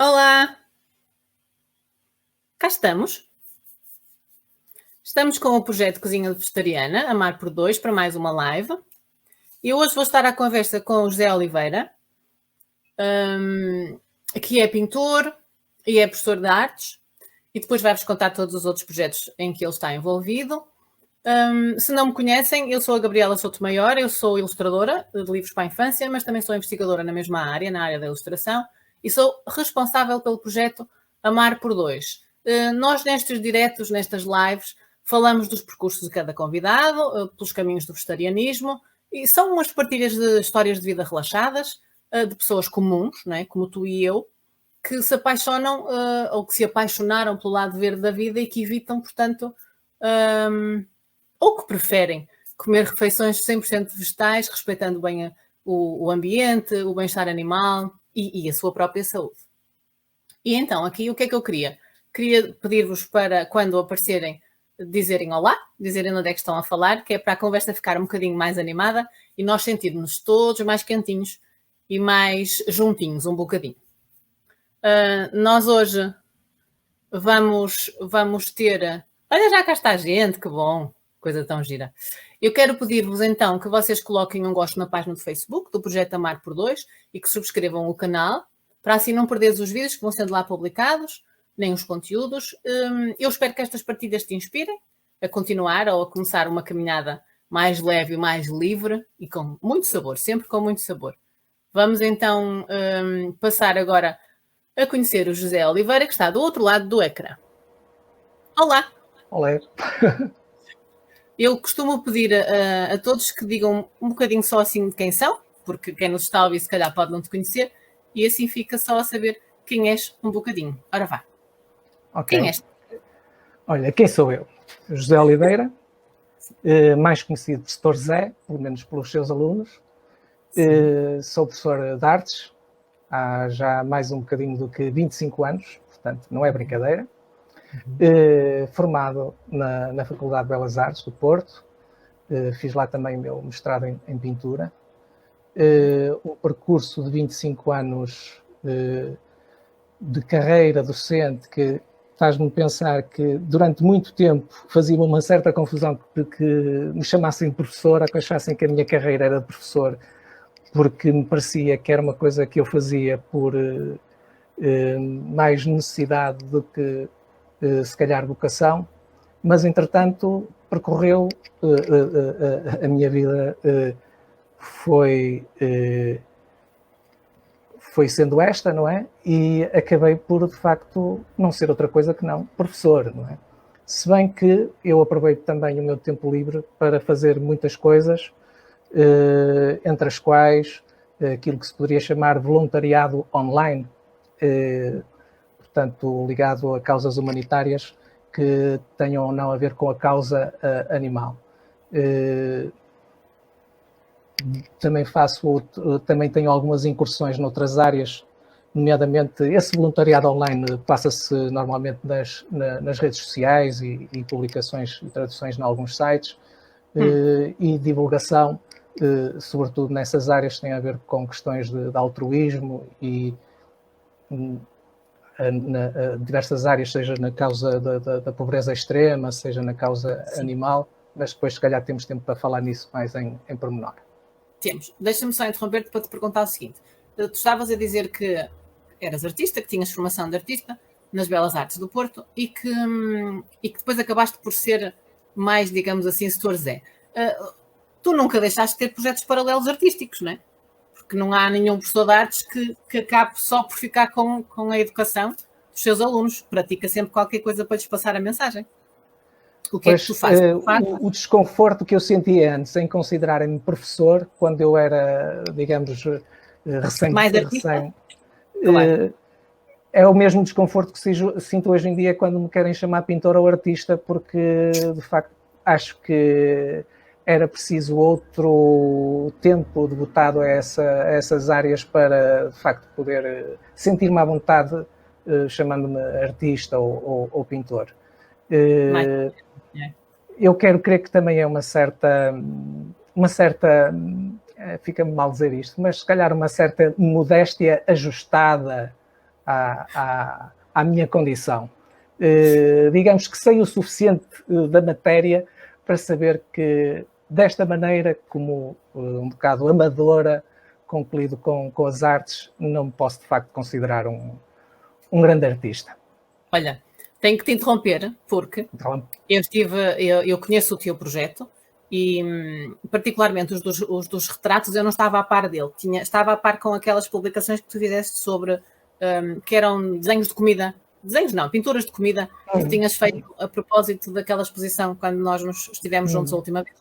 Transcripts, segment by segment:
Olá, cá estamos. Estamos com o projeto Cozinha Vegetariana, Amar por Dois, para mais uma live. E hoje vou estar à conversa com o José Oliveira, que é pintor e é professor de artes, e depois vai-vos contar todos os outros projetos em que ele está envolvido. Se não me conhecem, eu sou a Gabriela Sotomayor, eu sou ilustradora de livros para a infância, mas também sou investigadora na mesma área, na área da ilustração, e sou responsável pelo projeto Amar por Dois. Nós, nestes diretos, nestas lives, falamos dos percursos de cada convidado, pelos caminhos do vegetarianismo, e são umas partilhas de histórias de vida relaxadas, de pessoas comuns, não é? Como tu e eu, que se apaixonam ou que se apaixonaram pelo lado verde da vida e que evitam, portanto, ou que preferem comer refeições 100% vegetais, respeitando bem o ambiente, o bem-estar animal e a sua própria saúde. E então, aqui, o que é que eu queria? Queria pedir-vos para, quando aparecerem, dizerem olá, dizerem onde é que estão a falar, que é para a conversa ficar um bocadinho mais animada e nós sentirmos todos mais quentinhos e mais juntinhos um bocadinho. Nós hoje vamos ter... Olha, já cá está a gente, que bom, coisa tão gira. Eu quero pedir-vos então que vocês coloquem um gosto na página do Facebook do Projeto Amar por Dois e que subscrevam o canal, para assim não perderes os vídeos que vão sendo lá publicados, nem os conteúdos. Eu espero que estas partilhas te inspirem a continuar ou a começar uma caminhada mais leve e mais livre e com muito sabor, sempre com muito sabor. Vamos então passar agora a conhecer o José Oliveira, que está do outro lado do ecrã. Olá! Olá! Eu costumo pedir a todos que digam um bocadinho só assim de quem são, porque quem nos está a ouvir se calhar pode não te conhecer, e assim fica só a saber quem és um bocadinho. Ora vá. Okay. Quem és? Olha, quem sou eu? José Oliveira, mais conhecido por Setor Zé, pelo menos pelos seus alunos. Sou professor de artes há já mais um bocadinho do que 25 anos, portanto não é brincadeira. Formado na Faculdade de Belas Artes do Porto, fiz lá também o meu mestrado em pintura. Um percurso de 25 anos de carreira docente que faz-me pensar que durante muito tempo fazia uma certa confusão que me chamassem de professor, que achassem que a minha carreira era de professor, porque me parecia que era uma coisa que eu fazia por mais necessidade do que se calhar vocação, mas entretanto percorreu a minha vida, foi sendo esta, não é? E acabei por, de facto, não ser outra coisa que não professor, não é? Se bem que eu aproveito também o meu tempo livre para fazer muitas coisas, entre as quais aquilo que se poderia chamar voluntariado online, portanto, ligado a causas humanitárias que tenham ou não a ver com a causa animal. Também tenho algumas incursões noutras áreas, nomeadamente esse voluntariado online passa-se normalmente nas redes sociais e publicações e traduções em alguns sites, e divulgação, sobretudo nessas áreas que têm a ver com questões de altruísmo e diversas áreas, seja na causa da pobreza extrema, seja na causa animal, mas depois se calhar temos tempo para falar nisso mais em pormenor. Temos. Deixa-me só interromper-te para te perguntar o seguinte. Tu estavas a dizer que eras artista, que tinhas formação de artista nas Belas Artes do Porto e que depois acabaste por ser mais, digamos assim, setor Zé. Tu nunca deixaste de ter projetos paralelos artísticos, não é? Porque não há nenhum professor de artes que acabe só por ficar com a educação dos seus alunos. Pratica sempre qualquer coisa para lhes passar a mensagem. O que é que tu fazes? O desconforto que eu sentia antes em considerarem-me professor, quando eu era, digamos, recém claro. É o mesmo desconforto que sinto hoje em dia quando me querem chamar pintor ou artista, porque, de facto, acho que era preciso outro tempo devotado a essas áreas para, de facto, poder sentir-me à vontade chamando-me artista ou pintor. Eu quero crer que também é uma certa fica-me mal dizer isto, mas se calhar uma certa modéstia ajustada à minha condição. Digamos que sei o suficiente da matéria para saber que, desta maneira, como um bocado amadora, concluído com as artes, não me posso de facto considerar um grande artista. Olha, tenho que te interromper, porque eu conheço o teu projeto e, particularmente, os dos retratos, eu não estava a par dele. Estava a par com aquelas publicações que tu fizeste sobre, que eram desenhos de comida. Desenhos não, pinturas de comida que tinhas feito a propósito daquela exposição quando nós nos estivemos juntos a última vez.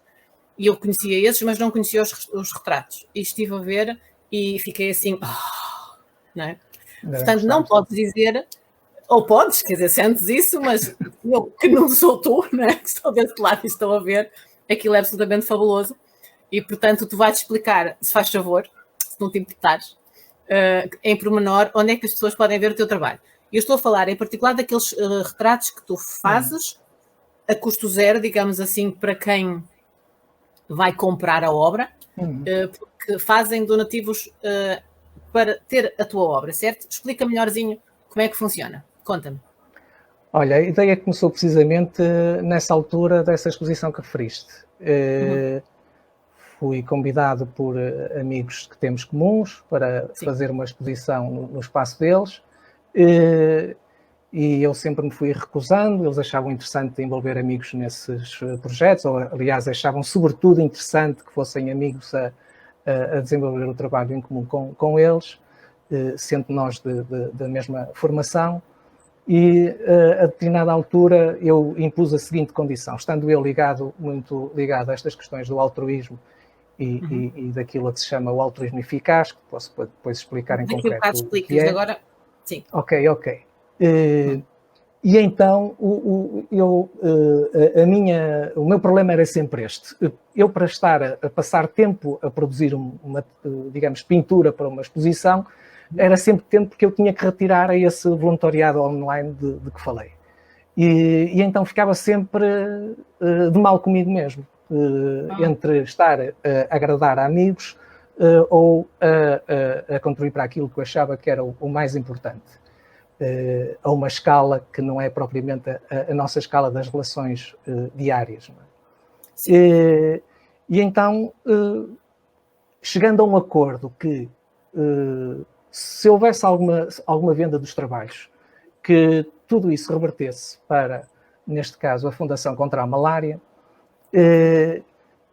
E eu conhecia esses, mas não conhecia os retratos. E estive a ver e fiquei assim, não é? Portanto, não podes dizer, ou podes, quer dizer, sentes isso, mas eu que não sou tu, né? Que estou desse lado e estou a ver, aquilo é absolutamente fabuloso. E, portanto, tu vais explicar, se faz favor, se não te importares, em pormenor, onde é que as pessoas podem ver o teu trabalho. Eu estou a falar em particular daqueles retratos que tu fazes a custo zero, digamos assim, para quem vai comprar a obra, porque fazem donativos para ter a tua obra, certo? Explica melhorzinho como é que funciona. Conta-me. Olha, a ideia começou precisamente nessa altura dessa exposição que referiste. Fui convidado por amigos que temos comuns para fazer uma exposição no espaço deles. E eu sempre me fui recusando, eles achavam interessante envolver amigos nesses projetos, ou aliás achavam sobretudo interessante que fossem amigos a desenvolver o trabalho em comum com eles, sendo nós da mesma formação. E a determinada altura eu impus a seguinte condição, estando eu muito ligado a estas questões do altruísmo e daquilo a que se chama o altruísmo eficaz, que posso depois explicar em concreto o que é. Agora, sim. Ok. E então o meu problema era sempre este. Eu, para estar a passar tempo a produzir uma, digamos, pintura para uma exposição, era sempre tempo que eu tinha que retirar a esse voluntariado online de que falei. E então ficava sempre de mal comigo mesmo, entre estar a agradar a amigos ou a contribuir para aquilo que eu achava que era o mais importante. A uma escala que não é propriamente a nossa escala das relações diárias. Não é? E então, chegando a um acordo que, se houvesse alguma venda dos trabalhos, que tudo isso revertesse para, neste caso, a Fundação contra a Malária,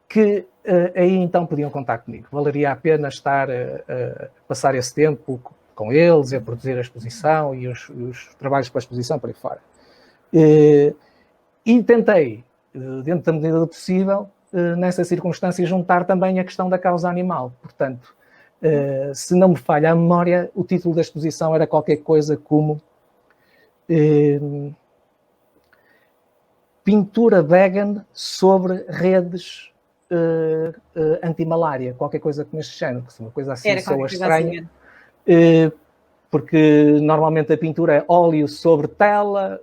que aí então podiam contar comigo. Valeria a pena estar a passar esse tempo com eles, a produzir a exposição e os trabalhos para a exposição por aí fora. E tentei, dentro da medida do possível, nessa circunstância, juntar também a questão da causa animal. Portanto, se não me falha a memória, o título da exposição era qualquer coisa como pintura vegan sobre redes anti-malária, qualquer coisa neste género, que uma coisa assim soa estranha. Porque normalmente a pintura é óleo sobre tela,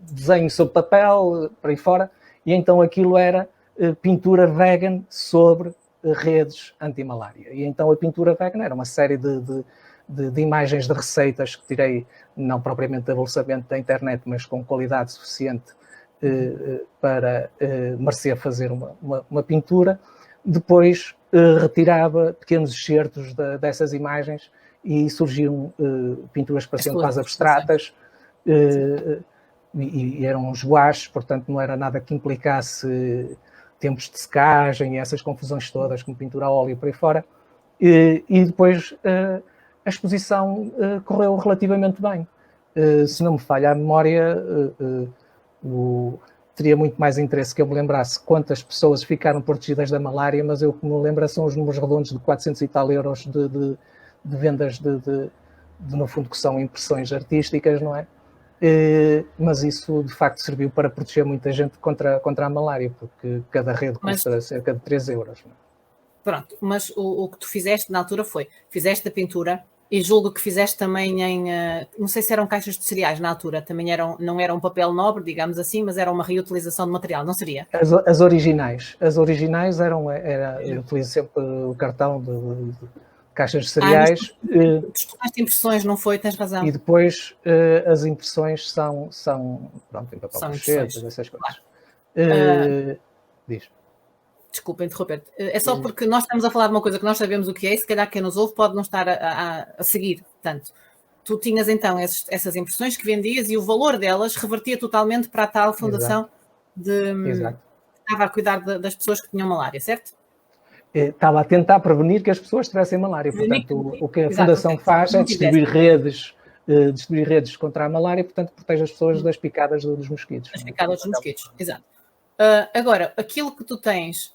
desenho sobre papel, por aí fora, e então aquilo era pintura vegan sobre redes anti-malária. E então a pintura vegan era uma série de imagens de receitas que tirei, não propriamente de abolsamento da internet, mas com qualidade suficiente para merecer fazer uma pintura. Depois retirava pequenos excertos dessas imagens e surgiam pinturas que pareciam quase abstratas e eram gouaches, portanto não era nada que implicasse tempos de secagem e essas confusões todas, como pintura a óleo por aí fora. E depois a exposição correu relativamente bem. Se não me falha a memória, teria muito mais interesse que eu me lembrasse quantas pessoas ficaram protegidas da malária, mas eu que me lembro são os números redondos de 400 e tal euros de vendas no fundo, que são impressões artísticas, não é? Mas isso, de facto, serviu para proteger muita gente contra a malária, porque cada rede custa cerca de 3 euros. Não é? Pronto, mas o que tu fizeste na altura fizeste a pintura e julgo que fizeste também em, não sei se eram caixas de cereais na altura, também não era um papel nobre, digamos assim, mas era uma reutilização de material, não seria? As originais eram, eu utilizo sempre o cartão caixas de cereais. Tu estudaste impressões, não foi? Tens razão. E depois as impressões são pronto, em papel São crochê, essas coisas. Diz. Desculpa interromper-te. É só porque nós estamos a falar de uma coisa que nós sabemos o que é e se calhar quem nos ouve pode não estar a seguir tanto. Tu tinhas então essas impressões que vendias e o valor delas revertia totalmente para a tal fundação Exato. que estava a cuidar das pessoas que tinham malária, certo? Estava a tentar prevenir que as pessoas tivessem malária. Portanto, o que a Fundação faz é distribuir redes contra a malária, portanto, protege as pessoas das picadas dos mosquitos. Das picadas dos mosquitos, exato. Agora, aquilo que tu tens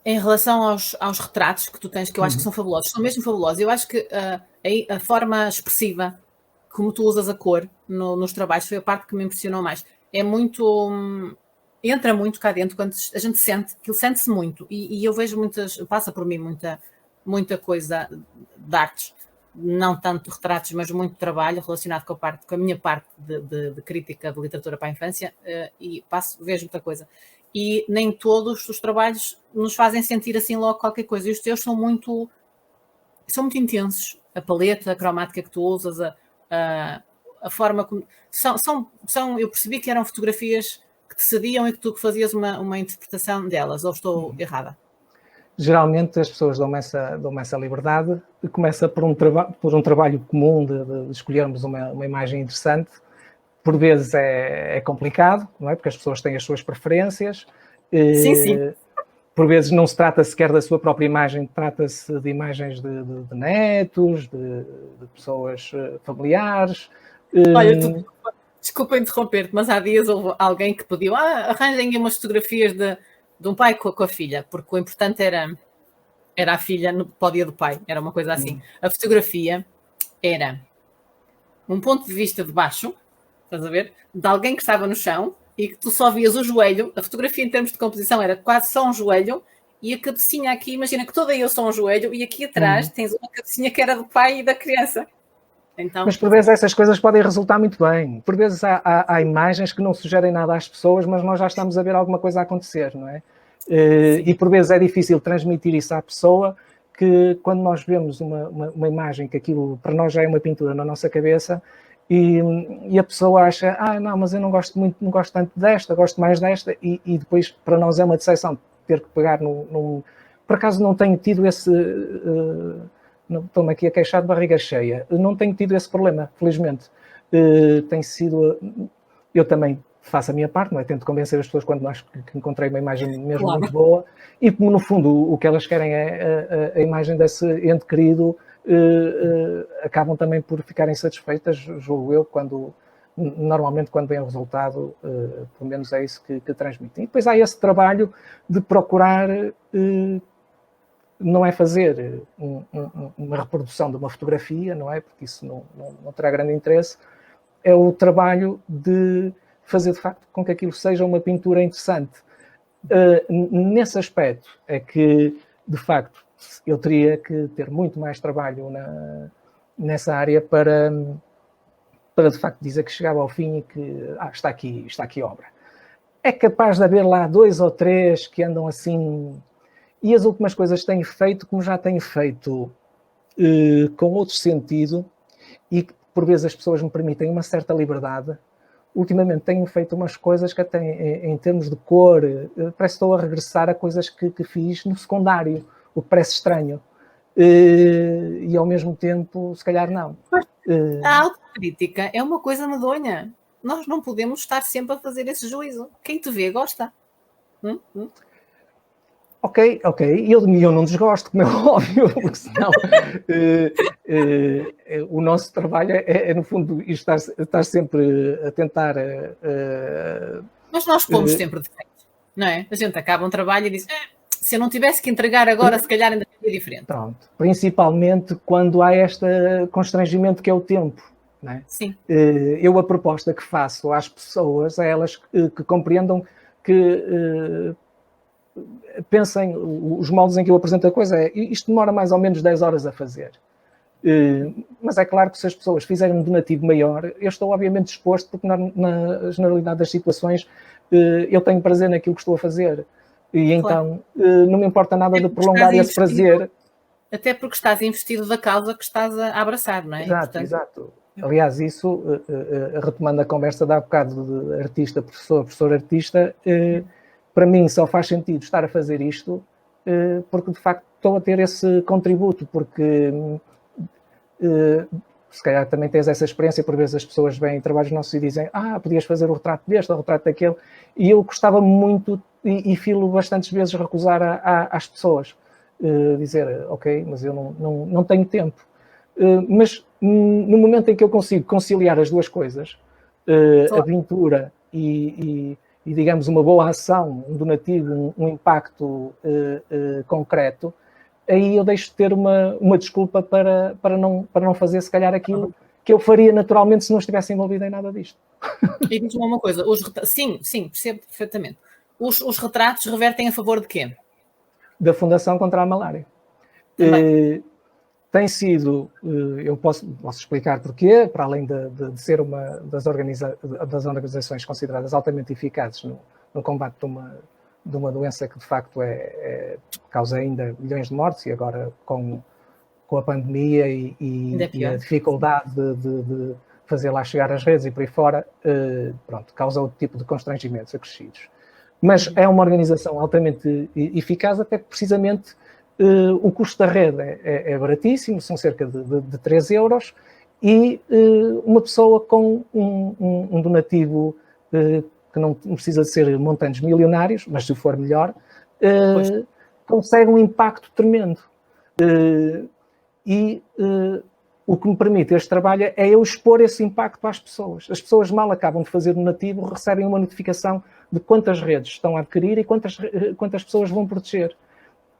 em relação aos retratos que tu tens, que eu acho que são fabulosos, são mesmo fabulosos. Eu acho que a forma expressiva como tu usas a cor nos trabalhos foi a parte que me impressionou mais. É muito... entra muito cá dentro quando a gente sente, aquilo sente-se muito. E eu vejo passa por mim muita coisa de artes, não tanto retratos, mas muito trabalho relacionado com a minha parte de crítica de literatura para a infância, e vejo muita coisa. E nem todos os trabalhos nos fazem sentir assim logo qualquer coisa. E os teus são muito intensos. A paleta, a cromática que tu usas, a forma como... eu percebi que eram fotografias que te cediam e que tu fazias uma interpretação delas, ou estou errada? Geralmente as pessoas dão-me essa liberdade, e começa por um trabalho comum de escolhermos uma imagem interessante. Por vezes é complicado, não é? Porque as pessoas têm as suas preferências. Sim. Por vezes não se trata sequer da sua própria imagem, trata-se de imagens de netos, de pessoas familiares. Olha, desculpa interromper-te, mas há dias houve alguém que pediu arranjem umas fotografias de um pai com a filha, porque o importante era a filha para o dia do pai, era uma coisa assim. A fotografia era um ponto de vista de baixo, estás a ver, de alguém que estava no chão e que tu só vias o joelho. A fotografia em termos de composição era quase só um joelho e a cabecinha aqui, imagina que toda eu sou um joelho e aqui atrás tens uma cabecinha que era do pai e da criança. Então... Mas por vezes essas coisas podem resultar muito bem. Por vezes há imagens que não sugerem nada às pessoas, mas nós já estamos a ver alguma coisa a acontecer, não é? E por vezes é difícil transmitir isso à pessoa, que quando nós vemos uma imagem que aquilo para nós já é uma pintura na nossa cabeça e a pessoa acha, não, mas eu não gosto tanto desta, gosto mais desta, e depois para nós é uma decepção ter que pegar Por acaso não tenho tido esse... Estou-me aqui a queixar de barriga cheia. Não tenho tido esse problema, felizmente. Tem sido... Eu também faço a minha parte, não é? Tento convencer as pessoas quando acho que encontrei uma imagem mesmo muito boa. E, no fundo, o que elas querem é a imagem desse ente querido. Acabam também por ficarem satisfeitas, julgo eu, normalmente quando vem o resultado, pelo menos é isso que transmitem. E depois há esse trabalho de procurar... não é fazer uma reprodução de uma fotografia, não é? Porque isso não terá grande interesse. É o trabalho de fazer, de facto, com que aquilo seja uma pintura interessante. Nesse aspecto é que, de facto, eu teria que ter muito mais trabalho nessa área para, de facto, dizer que chegava ao fim e que está aqui a obra. É capaz de haver lá 2 ou 3 que andam assim... E as últimas coisas que tenho feito, como já tenho feito com outro sentido, e que por vezes as pessoas me permitem uma certa liberdade, ultimamente tenho feito umas coisas que até em termos de cor, parece que estou a regressar a coisas que fiz no secundário, o que parece estranho. E ao mesmo tempo, se calhar não. A autocrítica é uma coisa medonha. Nós não podemos estar sempre a fazer esse juízo. Quem te vê gosta. Ok. E eu não desgosto, como é óbvio, porque senão o nosso trabalho é no fundo, estar sempre a tentar... Mas nós pomos sempre defeitos, não é? A gente acaba um trabalho e diz, se eu não tivesse que entregar agora, se calhar ainda seria diferente. Pronto. Principalmente quando há este constrangimento que é o tempo. Não é? Sim. Eu a proposta que faço às pessoas, a elas que compreendam que... pensem, os moldes em que eu apresento a coisa isto demora mais ou menos 10 horas a fazer. Mas é claro que se as pessoas fizerem um donativo maior, eu estou obviamente disposto, porque na generalidade das situações eu tenho prazer naquilo que estou a fazer. E então não me importa nada de prolongar esse prazer. Até porque estás investido da causa que estás a abraçar, não é? Exato, portanto, exato. Aliás, isso, retomando a conversa de há bocado de artista, professor, artista, para mim só faz sentido estar a fazer isto porque, de facto, estou a ter esse contributo, porque se calhar também tens essa experiência, por vezes as pessoas vêm em trabalhos nossos e dizem podias fazer o retrato deste, o retrato daquele, e eu gostava muito e filo bastantes vezes recusar às pessoas, dizer, ok, mas eu não tenho tempo. Mas no momento em que eu consigo conciliar as duas coisas, a pintura e, digamos, uma boa ação, um donativo, um impacto concreto, aí eu deixo de ter uma desculpa para não fazer, se calhar, aquilo que eu faria naturalmente se não estivesse envolvido em nada disto. E diz-me uma coisa, sim, percebo perfeitamente. Os retratos revertem a favor de quê? Da Fundação contra a Malária. Tem sido, eu posso explicar porquê, para além de ser uma das organizações consideradas altamente eficazes no combate de uma doença que de facto causa ainda milhões de mortes, e agora com a pandemia e a dificuldade de fazer lá chegar as redes e por aí fora, causa outro tipo de constrangimentos acrescidos. Mas é uma organização altamente eficaz, até precisamente o custo da rede é baratíssimo, são cerca de 3 euros, e uma pessoa com um donativo que não precisa de ser montantes milionários, mas se for melhor, consegue um impacto tremendo. O que me permite este trabalho é eu expor esse impacto às pessoas. As pessoas mal acabam de fazer donativo, recebem uma notificação de quantas redes estão a adquirir e quantas pessoas vão proteger.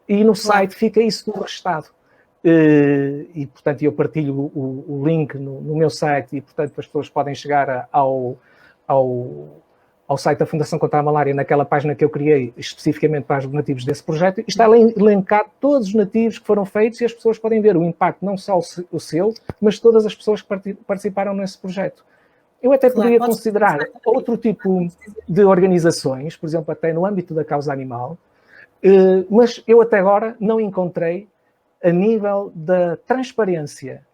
E no site fica isso tudo registado. E, portanto, eu partilho o link no meu site e, portanto, as pessoas podem chegar ao site da Fundação contra a Malária, naquela página que eu criei especificamente para os donativos desse projeto, e está elencado todos os donativos que foram feitos e as pessoas podem ver o impacto, não só o seu, mas todas as pessoas que participaram nesse projeto. Eu até poderia considerar outro tipo de organizações, por exemplo, até no âmbito da causa animal, mas eu até agora não encontrei, a nível da transparência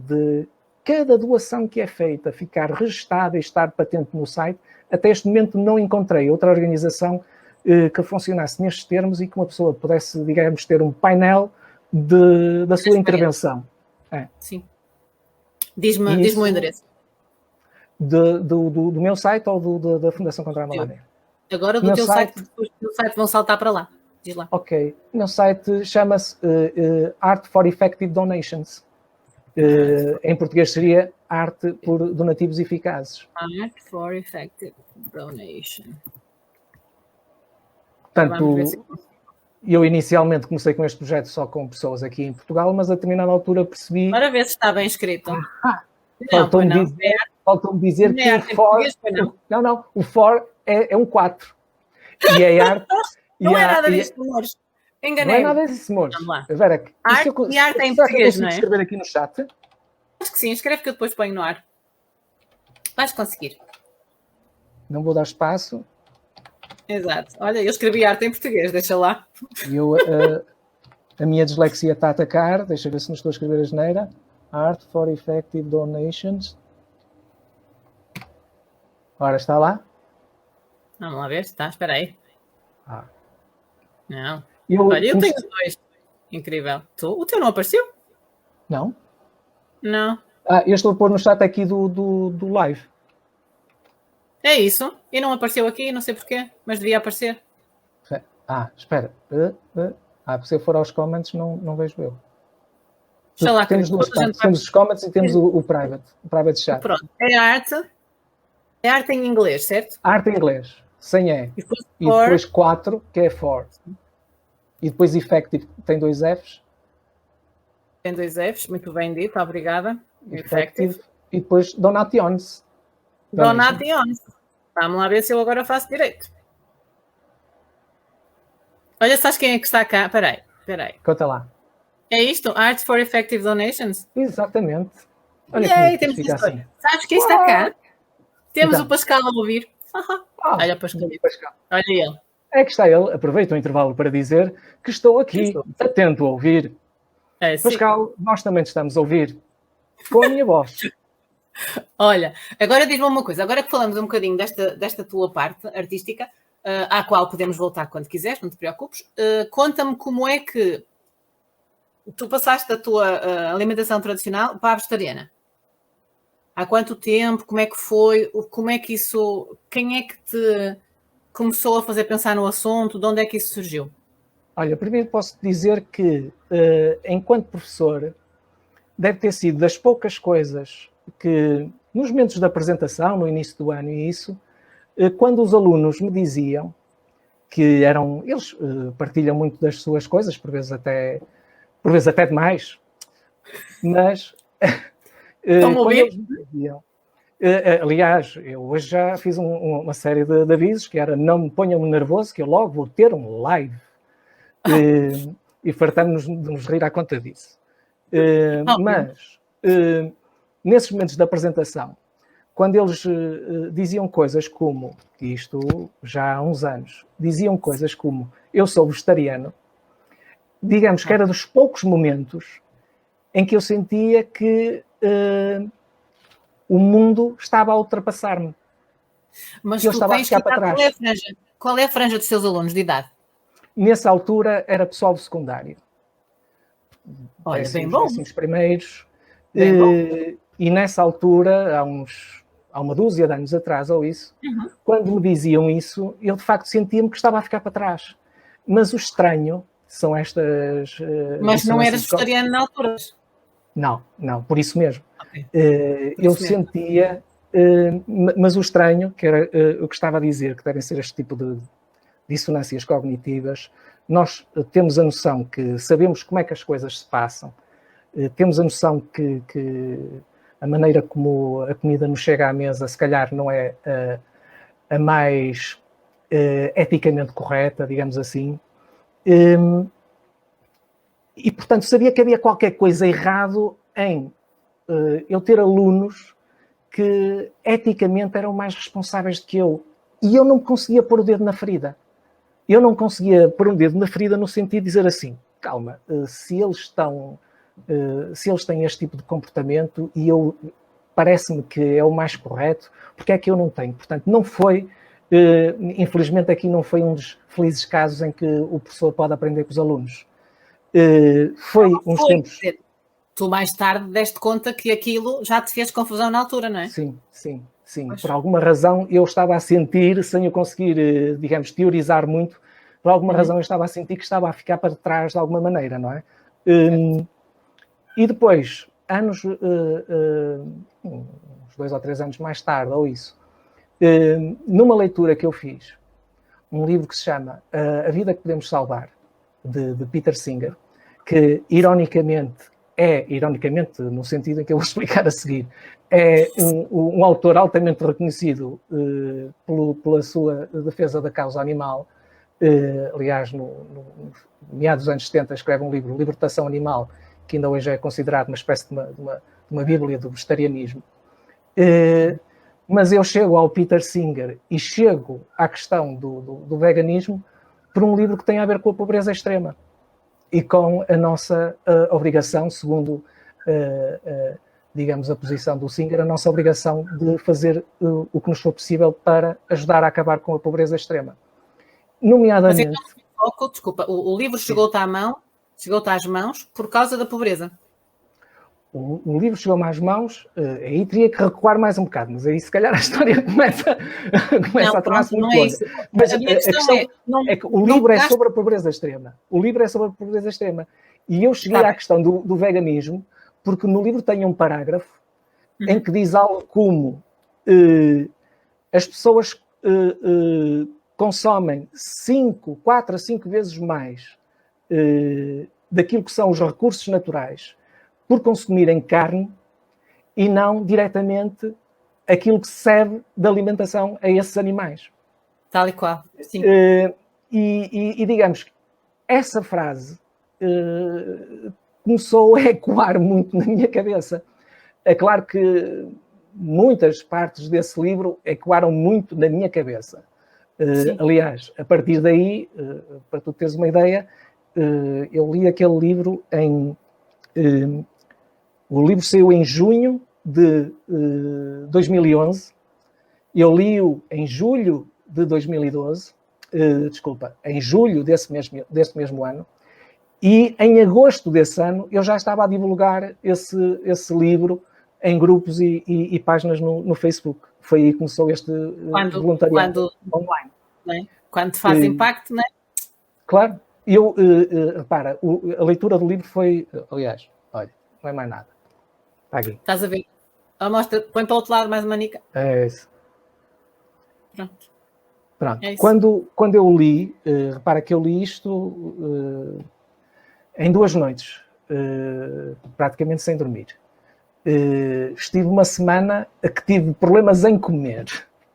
de cada doação que é feita, ficar registada e estar patente no site, até este momento não encontrei outra organização que funcionasse nestes termos e que uma pessoa pudesse, digamos, ter um painel da sua intervenção. Sim. Diz-me o endereço. Do meu site ou da Fundação contra a Malária? Agora do teu site, porque depois do teu site vão saltar para lá. Diz lá. Ok. O meu site chama-se Art for Effective Donations. Em português seria Arte por Donativos Eficazes. Art for Effective Donation. Portanto, eu inicialmente comecei com este projeto só com pessoas aqui em Portugal, mas a determinada altura percebi... Para ver se está bem escrito. Faltou-me dizer que o for... Não, o for é um 4. E é arte... Não é nada disso, amores. Enganei. Não é nada disso, amores. Vera, arte é em português, não é? Escrever aqui no chat? Acho que sim, escreve que eu depois ponho no ar. Vais conseguir. Não vou dar espaço. Exato. Olha, eu escrevi arte em português, deixa lá. A minha dislexia está a atacar. Deixa eu ver se não estou a escrever a geneira. Art for Effective Donations. Ora, está lá? Vamos lá ver se está. Espera aí. Não. Olha, eu tenho 2. Incrível. O teu não apareceu? Não. Não. Eu estou a pôr no chat aqui do live. É isso. E não apareceu aqui, não sei porquê, mas devia aparecer. Espera. Se eu for aos comments, não vejo eu. Deixa lá, temos duas partes. Temos os comments e temos o private chat. Pronto. É arte em inglês, certo? Arte em inglês, sem E. E depois 4, que é for. E depois effective, tem 2 Fs. Tem 2 Fs, muito bem dito, obrigada. Effective. E depois donations. Donations. Vamos lá ver se eu agora faço direito. Olha, sabes quem é que está cá? Espera aí. Conta lá. É isto? Art for Effective Donations? Exatamente. Olha, temos isso. Assim. Sabes quem está cá? Temos o Pascal a ouvir. Olha, Pascal. Olha ele. É que está ele, aproveito o intervalo para dizer que estou aqui, atento a ouvir. Pascal, nós também estamos a ouvir com a minha voz. Olha, agora diz-me uma coisa, agora que falamos um bocadinho desta tua parte artística, à qual podemos voltar quando quiseres, não te preocupes, conta-me como é que tu passaste da tua alimentação tradicional para a vegetariana. Há quanto tempo? Como é que foi? Como é que isso... Quem é que te começou a fazer pensar no assunto? De onde é que isso surgiu? Olha, primeiro posso dizer que, enquanto professor, deve ter sido das poucas coisas que, nos momentos da apresentação, no início do ano e isso, quando os alunos me diziam que eram... Eles partilham muito das suas coisas, por vezes até demais, mas... quando eles me diziam... aliás, eu hoje já fiz uma série de avisos, que era não me ponham nervoso, que eu logo vou ter um live. E fartamos de nos rir à conta disso. Mas, nesses momentos da apresentação, quando eles diziam coisas como, isto já há uns anos, diziam coisas como, eu sou vegetariano, digamos que era dos poucos momentos em que eu sentia que o mundo estava a ultrapassar-me. Mas eu estava a ficar para trás. Qual é a franja dos seus alunos de idade? Nessa altura era pessoal do secundário. Olha, bem bom. Os primeiros. E nessa altura, há uma dúzia de anos atrás, ou isso, quando me diziam isso, eu de facto sentia-me que estava a ficar para trás. Mas o estranho são estas... Mas não eras vegetariano na altura? Não, por isso mesmo. Okay. Eu sentia... mas o estranho, que era o que estava a dizer, que devem ser este tipo de dissonâncias cognitivas, nós temos a noção que sabemos como é que as coisas se passam, temos a noção que a maneira como a comida nos chega à mesa, se calhar não é a mais eticamente correta, digamos assim, e portanto sabia que havia qualquer coisa errado em eu ter alunos que eticamente eram mais responsáveis do que eu, e eu não conseguia pôr o dedo na ferida. Eu não conseguia pôr um dedo na ferida no sentido de dizer assim, calma, se eles têm este tipo de comportamento e parece-me que é o mais correto, porque é que eu não tenho? Portanto, não foi, infelizmente aqui não foi um dos felizes casos em que o professor pode aprender com os alunos. Foi uns tempos... Tu mais tarde deste conta que aquilo já te fez confusão na altura, não é? Sim. Pois. Por alguma razão eu estava a sentir, sem eu conseguir, digamos, teorizar muito, por alguma razão eu estava a sentir que estava a ficar para trás de alguma maneira, não é? E depois, uns 2 ou 3 anos mais tarde, ou isso, numa leitura que eu fiz, um livro que se chama A Vida que Podemos Salvar, de Peter Singer, que ironicamente no sentido em que eu vou explicar a seguir, é um autor altamente reconhecido pela sua defesa da causa animal. Aliás, no meados dos anos 70, escreve um livro, Libertação Animal, que ainda hoje é considerado uma espécie de uma bíblia do vegetarianismo. Mas eu chego ao Peter Singer e chego à questão do veganismo por um livro que tem a ver com a pobreza extrema e com a nossa obrigação, segundo, digamos, a posição do Singer, a nossa obrigação de fazer o que nos for possível para ajudar a acabar com a pobreza extrema. Nomeadamente... Mas então, desculpa, o livro chegou-te às mãos por causa da pobreza. O livro chegou-me às mãos, aí teria que recuar mais um bocado, mas aí se calhar a história começa a tornar-se muito longa. Mas a questão é que o livro é sobre a pobreza extrema. E eu cheguei à questão do veganismo, porque no livro tem um parágrafo em que diz algo como as pessoas consomem 4 a 5 vezes mais daquilo que são os recursos naturais por consumirem carne e não diretamente aquilo que serve de alimentação a esses animais. Tal e qual, sim. E digamos que essa frase começou a ecoar muito na minha cabeça. É claro que muitas partes desse livro ecoaram muito na minha cabeça. Aliás, a partir daí, para tu teres uma ideia, eu li aquele livro o livro saiu em junho de 2011, eu li-o em julho de 2012, em julho desse mesmo ano, e em agosto desse ano eu já estava a divulgar esse livro em grupos e páginas no Facebook. Foi aí que começou este voluntariado online. Não é? Quando faz impacto, não é? Claro. Repara, a leitura do livro foi... Aliás, olha, não é mais nada. Está aqui. Estás a ver? Mostra, põe para o outro lado mais uma nica. É isso. Pronto. É isso. Quando eu li, repara que eu li isto em 2 noites, praticamente sem dormir. Estive uma semana a que tive problemas em comer,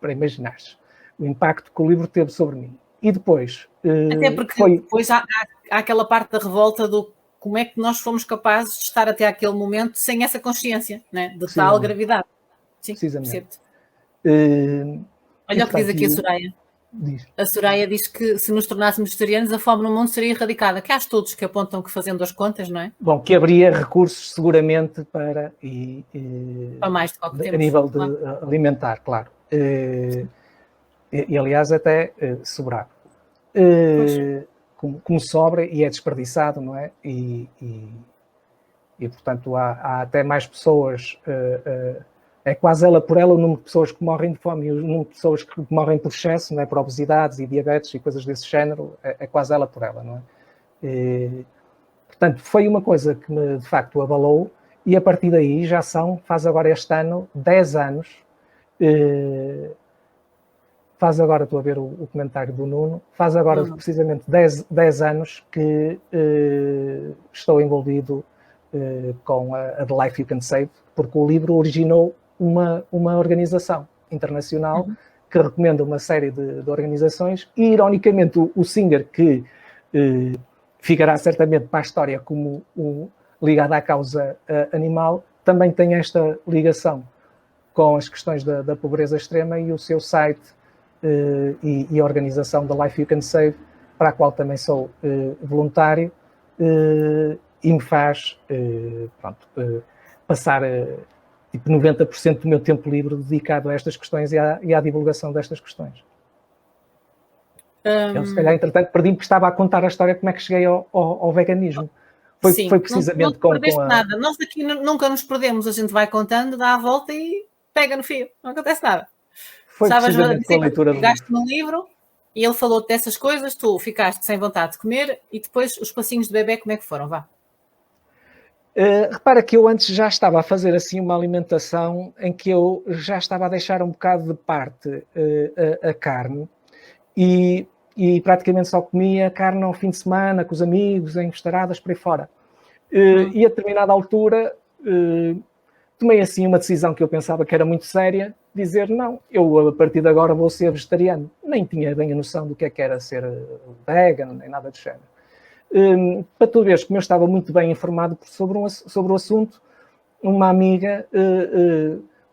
para imaginares o impacto que o livro teve sobre mim. E depois... Até porque depois há aquela parte da revolta do como é que nós fomos capazes de estar até aquele momento sem essa consciência, né? De tal gravidade. Sim, precisamente. Olha o que diz aqui a Soraya. A Soraya diz que se nos tornássemos vegetarianos, a fome no mundo seria erradicada. Que há estudos que apontam que fazendo as contas, não é? Bom, que haveria recursos seguramente para mais de qualquer tempo, a nível de alimentar, claro. E aliás até sobrava. Como sobra e é desperdiçado, não é? E portanto há até mais pessoas, é quase ela por ela o número de pessoas que morrem de fome e o número de pessoas que morrem por excesso, não é? Por obesidades e diabetes e coisas desse género, é quase ela por ela, não é? Portanto, foi uma coisa que me de facto abalou e a partir daí já faz agora este ano 10 anos. Faz agora, estou a ver o comentário do Nuno, faz agora precisamente 10 anos que estou envolvido com a The Life You Can Save, porque o livro originou uma organização internacional que recomenda uma série de organizações e, ironicamente, o Singer, que ficará certamente para a história como ligado à causa animal, também tem esta ligação com as questões da pobreza extrema e o seu site e a organização da Life You Can Save, para a qual também sou voluntário, e me faz passar tipo 90% do meu tempo livre dedicado a estas questões e à divulgação destas questões. Eu, se calhar, entretanto, perdi-me porque estava a contar a história de como é que cheguei ao veganismo. Foi precisamente não perdeste nada. Nós aqui nunca nos perdemos, a gente vai contando, dá a volta e pega no fio, não acontece nada. Foi precisamente com a leitura do livro. No livro e ele falou dessas coisas, tu ficaste sem vontade de comer e depois os passinhos de bebê, como é que foram? Vá. Repara que eu antes já estava a fazer assim uma alimentação em que eu já estava a deixar um bocado de parte a carne e praticamente só comia carne ao fim de semana, com os amigos, em restauradas, por aí fora. E a determinada altura tomei assim uma decisão que eu pensava que era muito séria, dizer não, eu a partir de agora vou ser vegetariano. Nem tinha bem a noção do que era ser vegan, nem nada do género. Para tu veres como eu estava muito bem informado sobre o assunto, uma amiga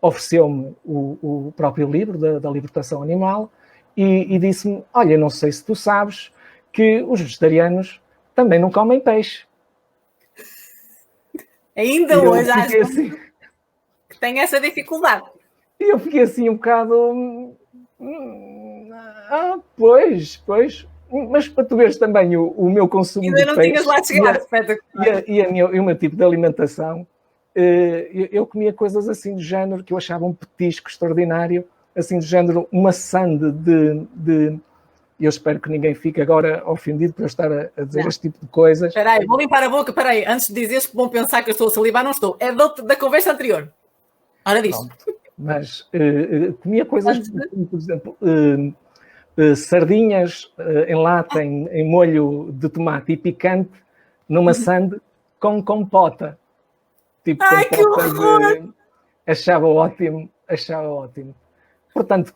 ofereceu-me o próprio livro da libertação animal e disse-me, olha, não sei se tu sabes que os vegetarianos também não comem peixe. Ainda hoje acho assim, que tem essa dificuldade. E eu fiquei assim um bocado... pois. Mas para tu veres também o meu consumo de peixe... Ainda não tinhas lá chegado. E o meu tipo de alimentação, eu comia coisas assim do género que eu achava um petisco extraordinário, assim do género uma sande de eu espero que ninguém fique agora ofendido por eu estar a dizer este tipo de coisas. Espera aí, vou limpar a boca, espera aí, antes de dizeres que vão pensar que eu estou a salivar, não estou. É da conversa anterior. Ora disso. Mas comia coisas, por exemplo, sardinhas em lata, em molho de tomate e picante, numa sande com compota. Tipo, ai, que horror! Achava ótimo. Portanto,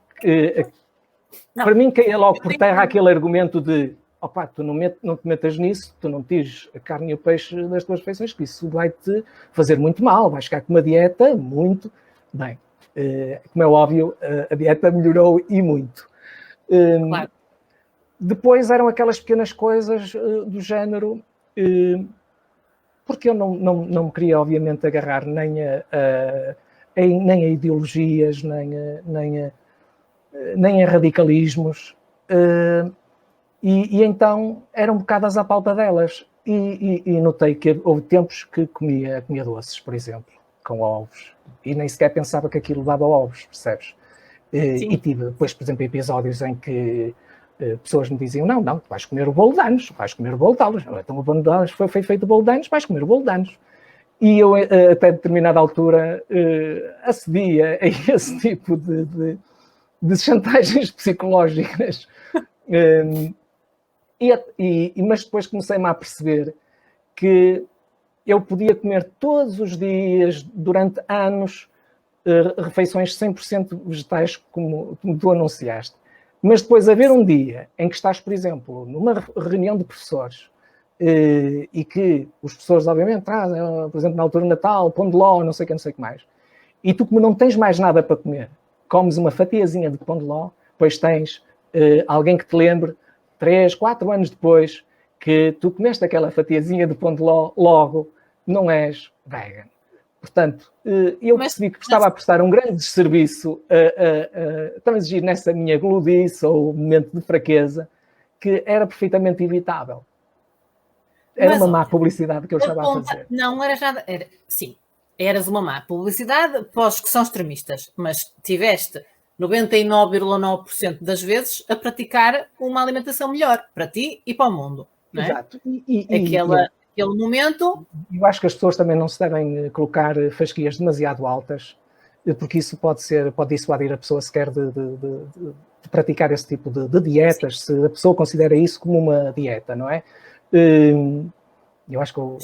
para mim caía logo por terra aquele argumento de opá, tu não te metas nisso, tu não tires a carne e o peixe das tuas refeições, que isso vai-te fazer muito mal, vais ficar com uma dieta muito... Bem, como é óbvio, a dieta melhorou e muito. Claro. Depois eram aquelas pequenas coisas do género, porque eu não me queria, obviamente, agarrar nem a ideologias, nem a radicalismos, e então era um bocado às apalpadelas. E notei que houve tempos que comia doces, por exemplo, com ovos, e nem sequer pensava que aquilo dava ovos, percebes? E tive depois, por exemplo, episódios em que pessoas me diziam, não, tu vais comer o bolo de anos, vais comer o bolo de anos, então o bolo de anos foi feito o bolo de anos, vais comer o bolo de anos. E eu, até determinada altura, acedia a esse tipo de chantagens psicológicas. Mas depois comecei-me a perceber que eu podia comer todos os dias, durante anos, refeições 100% vegetais, como tu anunciaste. Mas depois haver um dia em que estás, por exemplo, numa reunião de professores, e que os professores, obviamente, trazem, por exemplo, na altura do Natal, pão de ló, não sei o que mais, e tu, como não tens mais nada para comer, comes uma fatiazinha de pão de ló, depois tens alguém que te lembre, 3, 4 anos depois, que tu comeste aquela fatiazinha de pão de ló, logo não és vegan. Portanto, eu percebi que estava a prestar um grande desserviço a exigir nessa minha gludice ou momento de fraqueza, que era perfeitamente evitável. Era uma má publicidade que eu estava a fazer. Não era nada. Sim, eras uma má publicidade para os que são extremistas, mas tiveste 99,9% das vezes a praticar uma alimentação melhor para ti e para o mundo. Não é? Exato. Aquele momento... Eu acho que as pessoas também não se devem colocar fasquias demasiado altas, porque isso pode dissuadir a pessoa sequer de praticar esse tipo de dietas, se a pessoa considera isso como uma dieta, não é? Eu acho que o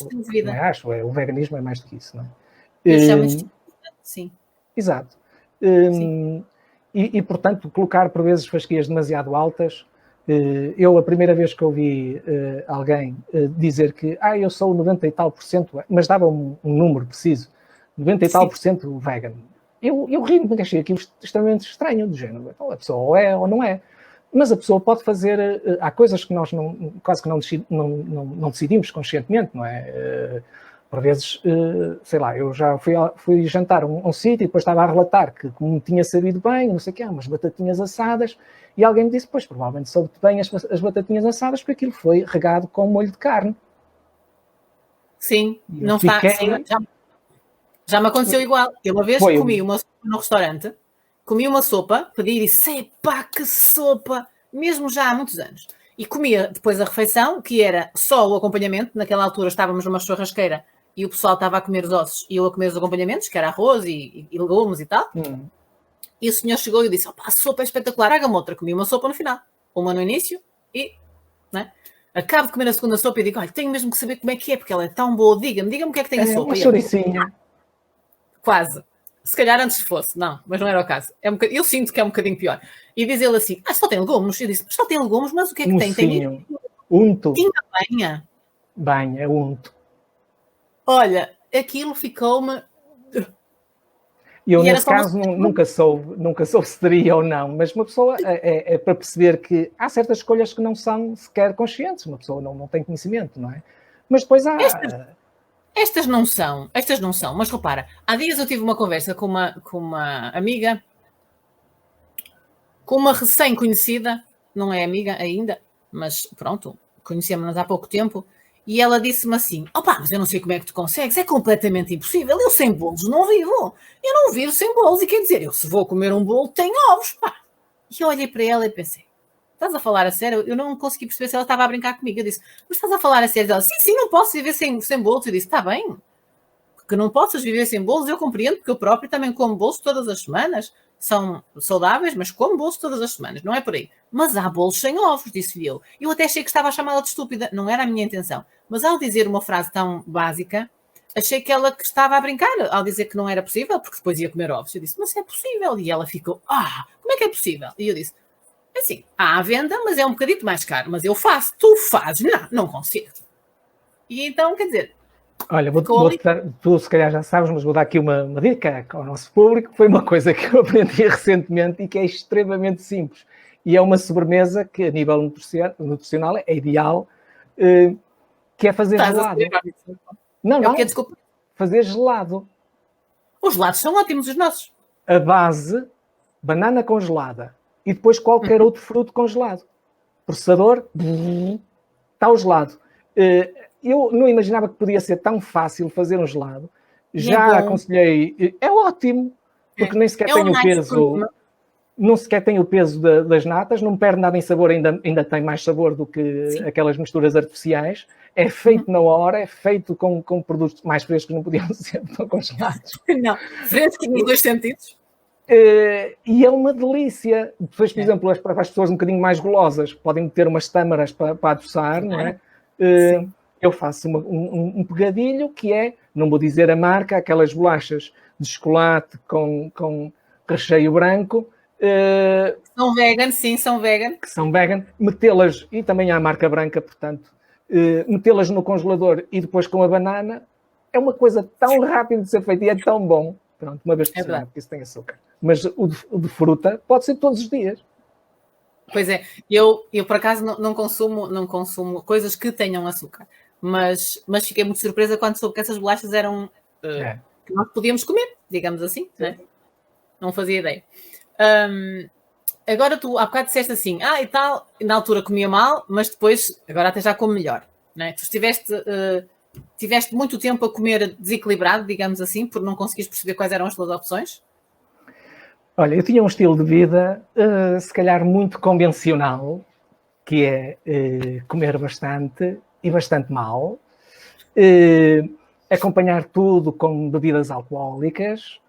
veganismo é mais do que isso, não é? Eu chamo isto de sim. Exato. E, portanto, colocar por vezes fasquias demasiado altas. Eu, a primeira vez que ouvi alguém dizer que eu sou 90 e tal %, mas dava um número preciso, 90 e tal % vegan. Eu ri-me, porque achei aquilo extremamente estranho, do género. Então, a pessoa ou é ou não é. Mas a pessoa pode fazer... há coisas que nós quase que não decidimos conscientemente, não é? Por vezes, sei lá, eu já fui jantar a um sítio e depois estava a relatar que, como me tinha sabido bem, não sei o quê, umas batatinhas assadas, e alguém me disse, pois, provavelmente soube-te bem as batatinhas assadas, porque aquilo foi regado com molho de carne. Sim, não está... Já me aconteceu igual. Eu uma vez comi uma sopa no restaurante, comi uma sopa, pedi e disse, pá, que sopa, mesmo já há muitos anos. E comia depois a refeição, que era só o acompanhamento, naquela altura estávamos numa churrasqueira, e o pessoal estava a comer os ossos e eu a comer os acompanhamentos, que era arroz e legumes e tal. E o senhor chegou e eu disse, a sopa é espetacular, haga-me outra. Comi uma sopa no final, uma no início e... Né? Acabo de comer a segunda sopa e digo, olha, tenho mesmo que saber como é que é, porque ela é tão boa, diga-me o que é que tem a sopa. Uma chouricinha. Quase. Se calhar antes fosse, não, mas não era o caso. Eu sinto que é um bocadinho pior. E diz ele assim, só tem legumes. Eu disse, só tem legumes, mas o que é que tem? Tem unto. Tinha banha. Banha, unto. Olha, aquilo ficou-me... E eu, nesse caso, nunca soube se teria ou não, mas uma pessoa é para perceber que há certas escolhas que não são sequer conscientes, uma pessoa não tem conhecimento, não é? Mas depois há... Estas não são, mas repara, há dias eu tive uma conversa com uma amiga, com uma recém-conhecida, não é amiga ainda, mas pronto, conhecemos-nos há pouco tempo, e ela disse-me assim, mas eu não sei como é que tu consegues, é completamente impossível, eu sem bolos não vivo, eu não vivo sem bolos, e quer dizer, eu se vou comer um bolo tenho ovos, pá. E eu olhei para ela e pensei, estás a falar a sério? Eu não consegui perceber se ela estava a brincar comigo. Eu disse, mas estás a falar a sério? Ela, sim, não posso viver sem bolos. Eu disse, está bem, porque não possas viver sem bolos, eu compreendo, porque eu próprio também como bolos todas as semanas, são saudáveis, mas como bolos todas as semanas, não é por aí. Mas há bolos sem ovos, disse-lhe eu. Eu até achei que estava a chamá-la de estúpida, não era a minha intenção. Mas ao dizer uma frase tão básica, achei que ela estava a brincar, ao dizer que não era possível, porque depois ia comer ovos. Eu disse, mas é possível. E ela ficou, como é que é possível? E eu disse, assim, há à venda, mas é um bocadinho mais caro. Mas eu faço, tu fazes, não consigo. E então, quer dizer... Olha, tu se calhar já sabes, mas vou dar aqui uma dica ao nosso público. Foi uma coisa que eu aprendi recentemente e que é extremamente simples. E é uma sobremesa que, a nível nutricional, é ideal, que é fazer gelado. Não, É o quê? Desculpa. fazer gelado. Os gelados são ótimos, os nossos. A base, banana congelada e depois qualquer outro fruto congelado. Processador, está o gelado. Eu não imaginava que podia ser tão fácil fazer um gelado. Já aconselhei, é ótimo, porque nem sequer tem o peso, não sequer tem o peso das natas, não perde nada em sabor, ainda tem mais sabor do que aquelas misturas artificiais. É feito na hora, é feito com produtos mais frescos, não podiam ser tão congelados. Não, frescos nos dois sentidos. E é uma delícia. Depois, por exemplo, para as pessoas um bocadinho mais golosas, podem meter umas tâmaras para adoçar, não é? Eu faço um pegadilho que é, não vou dizer a marca, aquelas bolachas de chocolate com recheio branco. São vegan, sim, são vegan. Que são vegan. Metê-las, e também há a marca branca, portanto, metê-las no congelador e depois com a banana, é uma coisa tão rápida de ser feita e é tão bom. Pronto, uma vez por semana, porque isso tem açúcar. Mas o de fruta pode ser todos os dias. Pois é, eu por acaso não consumo coisas que tenham açúcar, mas fiquei muito surpresa quando soube que essas bolachas eram que nós podíamos comer, digamos assim, né? Não fazia ideia. Agora tu há bocado disseste assim, e tal, na altura comia mal, mas depois, agora até já como melhor, né? Tu tiveste muito tempo a comer desequilibrado, digamos assim, por não conseguires perceber quais eram as tuas opções? Olha, eu tinha um estilo de vida, se calhar muito convencional, que é comer bastante e bastante mal, acompanhar tudo com bebidas alcoólicas,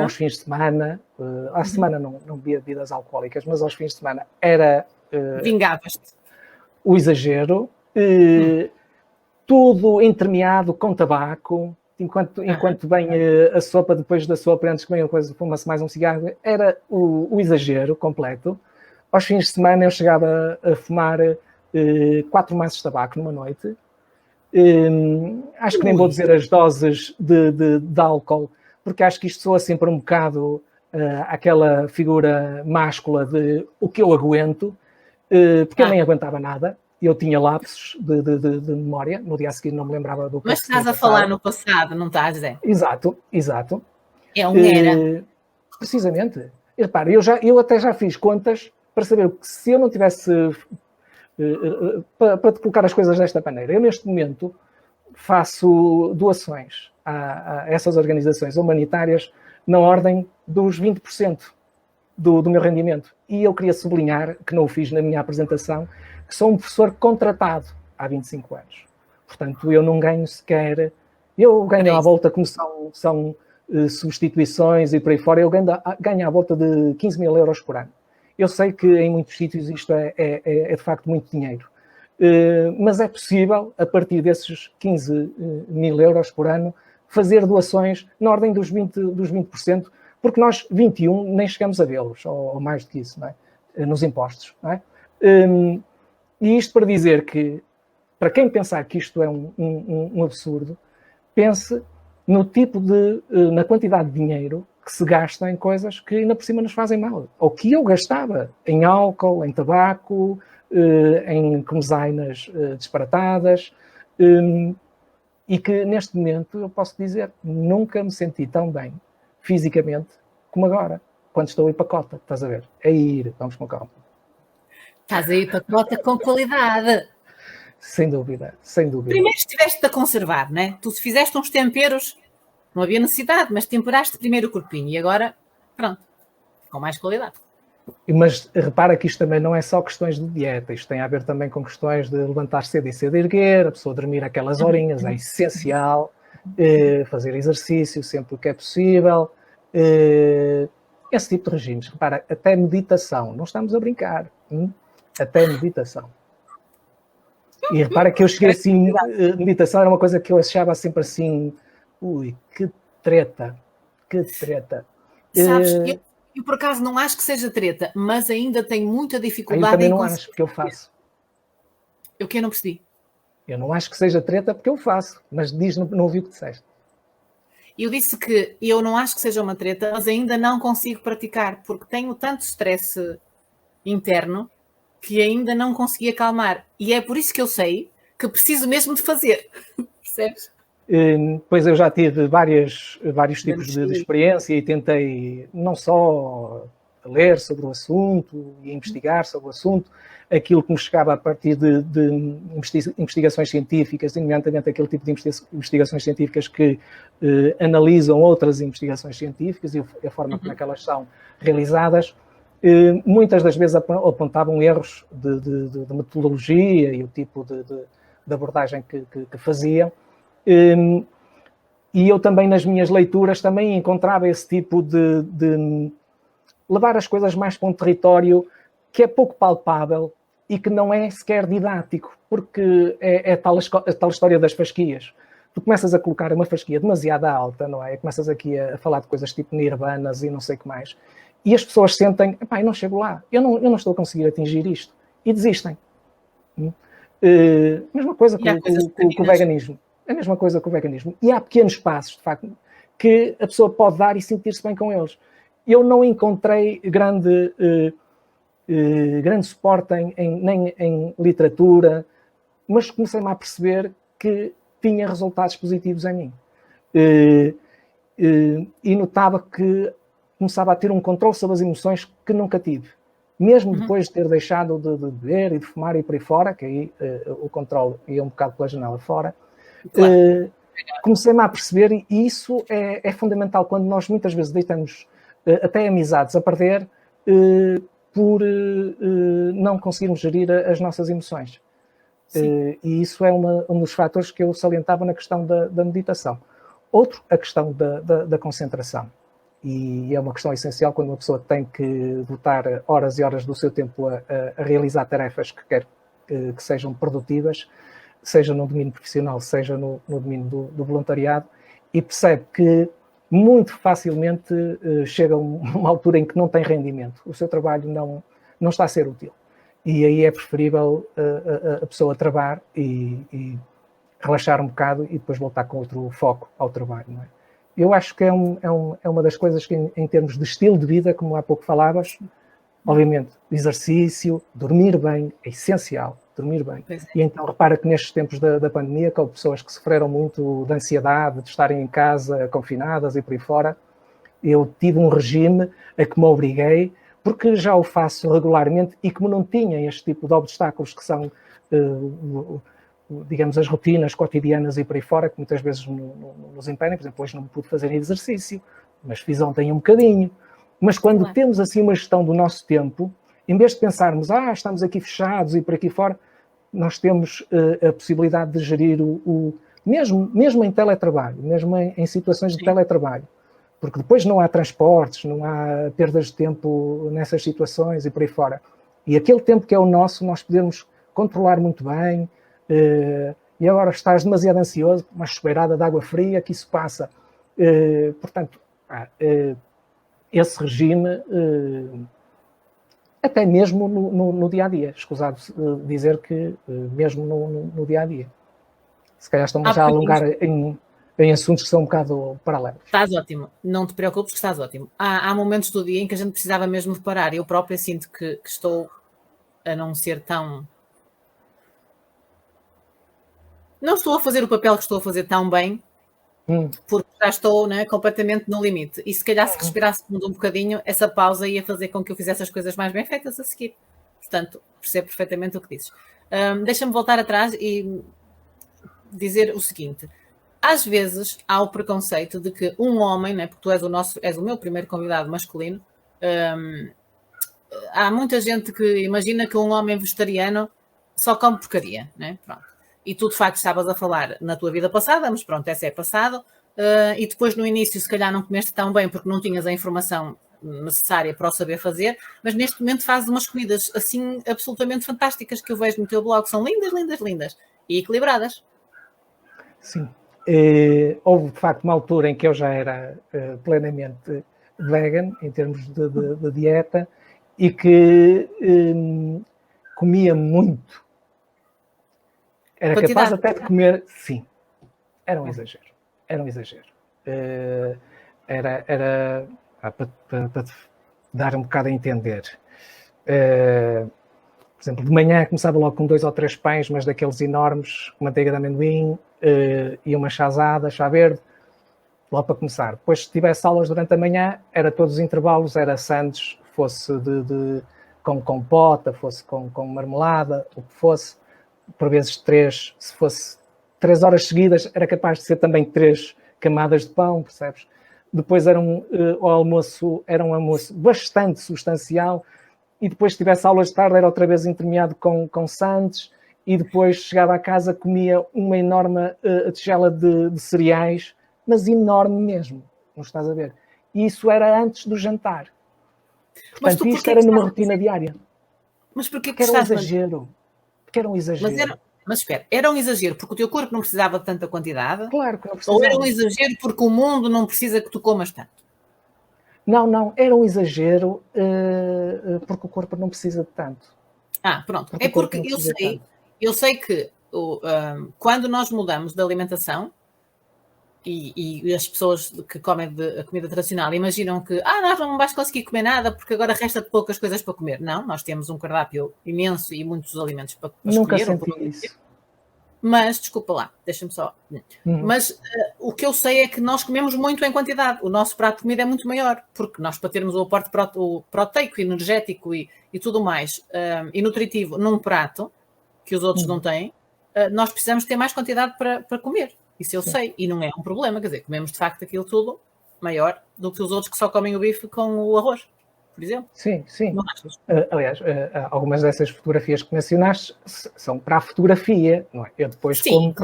aos fins de semana, à semana não bebia bebidas alcoólicas, mas aos fins de semana era... Vingavas-te. O exagero, tudo entremeado com tabaco, enquanto vem a sopa, depois da sopa, antes que venha a coisa, fuma-se mais um cigarro, era o exagero completo. Aos fins de semana eu chegava a fumar 4 maços de tabaco numa noite. Acho que nem vou dizer as doses de álcool, porque acho que isto soa sempre um bocado aquela figura máscula de o que eu aguento, porque eu nem aguentava nada. Eu tinha lapsos de memória, no dia a seguir não me lembrava do que... Mas estás a falar no passado, não estás, Zé? Exato. É um era. Precisamente. E repare, eu até já fiz contas para saber que se eu não tivesse... para te colocar as coisas desta maneira, eu neste momento faço doações a essas organizações humanitárias na ordem dos 20% do meu rendimento. E eu queria sublinhar, que não o fiz na minha apresentação, que sou um professor contratado há 25 anos. Portanto, eu não ganho sequer... Eu ganho à volta, como são substituições e por aí fora, eu ganho à volta de 15 mil euros por ano. Eu sei que em muitos sítios isto é de facto muito dinheiro. Mas é possível, a partir desses 15 mil euros por ano, fazer doações na ordem dos 20%, porque nós, 21, nem chegamos a vê-los, ou mais do que isso, não é? Nos impostos. Não é? E isto para dizer que, para quem pensar que isto é um absurdo, pense no tipo na quantidade de dinheiro que se gasta em coisas que ainda por cima nos fazem mal. Ou que eu gastava em álcool, em tabaco, em comezainas disparatadas, e que neste momento eu posso dizer, nunca me senti tão bem fisicamente como agora, quando estou em pacota, estás a ver? É ir, vamos com calma. Estás aí pacota com qualidade. Sem dúvida. Primeiro estiveste a conservar, né? Tu se fizeste uns temperos, não havia necessidade, mas temperaste primeiro o corpinho e agora, pronto, com mais qualidade. Mas repara que isto também não é só questões de dieta, isto tem a ver também com questões de levantar cedo e cedo erguer, a pessoa dormir aquelas horinhas, é essencial, fazer exercício sempre que é possível, esse tipo de regimes. Repara, até meditação, não estamos a brincar, até meditação. E repara que eu cheguei assim, meditação era uma coisa que eu achava sempre assim, que treta. Sabes, eu por acaso não acho que seja treta, mas ainda tenho muita dificuldade eu também não acho, porque eu faço. Eu que não percebi. Eu não acho que seja treta porque eu faço, mas não ouvi o que disseste. Eu disse que eu não acho que seja uma treta, mas ainda não consigo praticar, porque tenho tanto stress interno que ainda não consegui acalmar. E é por isso que eu sei que preciso mesmo de fazer. Percebes? Pois eu já tive vários tipos de experiência e tentei não só ler sobre o assunto e investigar sobre o assunto, aquilo que me chegava a partir de investigações científicas, nomeadamente aquele tipo de investigações científicas que analisam outras investigações científicas e a forma como elas são realizadas, muitas das vezes apontavam erros de metodologia e o tipo de abordagem que faziam. E eu também, nas minhas leituras, também encontrava esse tipo de levar as coisas mais para um território que é pouco palpável e que não é sequer didático, porque é a tal história das fasquias. Tu começas a colocar uma fasquia demasiado alta, não é? Começas aqui a falar de coisas tipo nirvanas e não sei o que mais. E as pessoas sentem, epá, eu não chego lá, eu não estou a conseguir atingir isto. E desistem. Mesma coisa com o veganismo. É a mesma coisa com o veganismo. E há pequenos passos, de facto, que a pessoa pode dar e sentir-se bem com eles. Eu não encontrei grande suporte nem em literatura, mas comecei-me a perceber que tinha resultados positivos em mim. E notava que começava a ter um controle sobre as emoções que nunca tive. Mesmo depois de ter deixado de beber e de fumar e por aí fora, que aí o controle ia um bocado pela janela fora, claro. Comecei-me a perceber, e isso é fundamental quando nós muitas vezes deitamos até amizades a perder por não conseguirmos gerir as nossas emoções. E isso é um dos fatores que eu salientava na questão da meditação. Outro, a questão da concentração. E é uma questão essencial quando uma pessoa tem que botar horas e horas do seu tempo a realizar tarefas que quer que sejam produtivas, seja no domínio profissional, seja no domínio do voluntariado, e percebe que muito facilmente chega uma altura em que não tem rendimento, o seu trabalho não está a ser útil. E aí é preferível a pessoa travar e relaxar um bocado e depois voltar com outro foco ao trabalho, não é? Eu acho que é uma das coisas que, em termos de estilo de vida, como há pouco falavas, obviamente, exercício, dormir bem, é essencial, dormir bem. E então, repara que nestes tempos da pandemia, que houve pessoas que sofreram muito de ansiedade, de estarem em casa, confinadas e por aí fora, eu tive um regime a que me obriguei, porque já o faço regularmente e como não tinha este tipo de obstáculos que são, digamos, as rotinas cotidianas e por aí fora, que muitas vezes nos impedem. Por exemplo, hoje não pude fazer exercício, mas fiz ontem um bocadinho. Mas quando temos assim uma gestão do nosso tempo, em vez de pensarmos, estamos aqui fechados e por aqui fora, nós temos a possibilidade de gerir mesmo em teletrabalho, mesmo em situações de teletrabalho, porque depois não há transportes, não há perdas de tempo nessas situações e por aí fora. E aquele tempo que é o nosso, nós podemos controlar muito bem. E agora estás demasiado ansioso, uma chuveirada de água fria, que isso passa. Portanto, esse regime, até mesmo no dia-a-dia, escusado dizer que mesmo no dia-a-dia. Se calhar estamos a alongar em assuntos que são um bocado paralelos. Estás ótimo, não te preocupes que estás ótimo. Há momentos do dia em que a gente precisava mesmo de parar. Eu própria sinto que estou a não ser tão... Não estou a fazer o papel que estou a fazer tão bem, porque já estou, né, completamente no limite. E se calhar se respirasse um bocadinho, essa pausa ia fazer com que eu fizesse as coisas mais bem feitas a seguir. Portanto, percebo perfeitamente o que dizes. Deixa-me voltar atrás e dizer o seguinte. Às vezes há o preconceito de que um homem, né, porque tu és o meu primeiro convidado masculino, há muita gente que imagina que um homem vegetariano só come porcaria, né? Pronto. E tu, de facto, estavas a falar na tua vida passada, mas pronto, essa é passado. E depois, no início, se calhar não comeste tão bem porque não tinhas a informação necessária para o saber fazer, mas neste momento fazes umas comidas assim absolutamente fantásticas que eu vejo no teu blog. São lindas, lindas, lindas e equilibradas. Sim. Houve, de facto, uma altura em que eu já era plenamente vegan, em termos de dieta, e que comia muito. Era capaz até de comer, sim. Era um exagero. Era um exagero. Era para te dar um bocado a entender. Por exemplo, de manhã começava logo com 2 ou 3 pães, mas daqueles enormes, com manteiga de amendoim, e uma chazada, chá verde, logo para começar. Depois, se tivesse aulas durante a manhã, era todos os intervalos, era sandes, fosse com compota, fosse com marmelada, o que fosse, por vezes 3, se fosse 3 horas seguidas, era capaz de ser também 3 camadas de pão, percebes? Depois o almoço era um almoço bastante substancial, e depois, se tivesse aulas de tarde, era outra vez intermeado com sandes, e depois chegava a casa, comia uma enorme tigela de cereais, mas enorme mesmo, não estás a ver? E isso era antes do jantar. Portanto, isto era numa rotina diária. Mas porquê que Porque era um exagero. Porque era um exagero. Mas espera, era um exagero porque o teu corpo não precisava de tanta quantidade? Claro que não precisava. Ou era um exagero porque o mundo não precisa que tu comas tanto? Não, era um exagero porque o corpo não precisa de tanto. Pronto. É porque eu sei que quando nós mudamos de alimentação e as pessoas que comem a comida tradicional imaginam que nós não vais conseguir comer nada porque agora resta-te poucas coisas para comer. Não, nós temos um cardápio imenso e muitos alimentos para escolher. Nunca senti isso. Mas, desculpa lá, deixa-me só. Mas o que eu sei é que nós comemos muito em quantidade. O nosso prato de comida é muito maior, porque nós, para termos o aporte proteico, energético e tudo mais, e nutritivo num prato, que os outros não têm, nós precisamos ter mais quantidade para comer. Isso eu sei, e não é um problema, quer dizer, comemos de facto aquilo tudo maior do que os outros que só comem o bife com o arroz, por exemplo. Sim. Aliás, algumas dessas fotografias que mencionaste são para a fotografia, não é? Eu depois como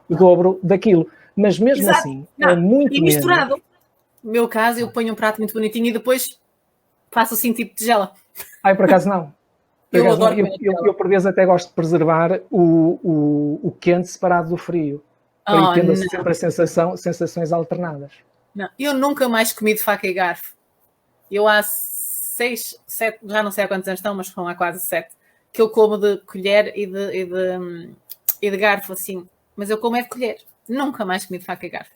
o dobro daquilo. Mas mesmo assim, é muito e misturado. No meu caso, eu ponho um prato muito bonitinho e depois faço assim tipo tigela. Por acaso não. Eu por vezes até gosto de preservar o quente separado do frio. Para ir tendo sempre sensações alternadas. Não, eu nunca mais comi de faca e garfo. Eu há 6, 7, já não sei há quantos anos estão, mas são há quase 7, que eu como de colher e de garfo, assim. Mas eu como é de colher. Nunca mais comi de faca e garfo.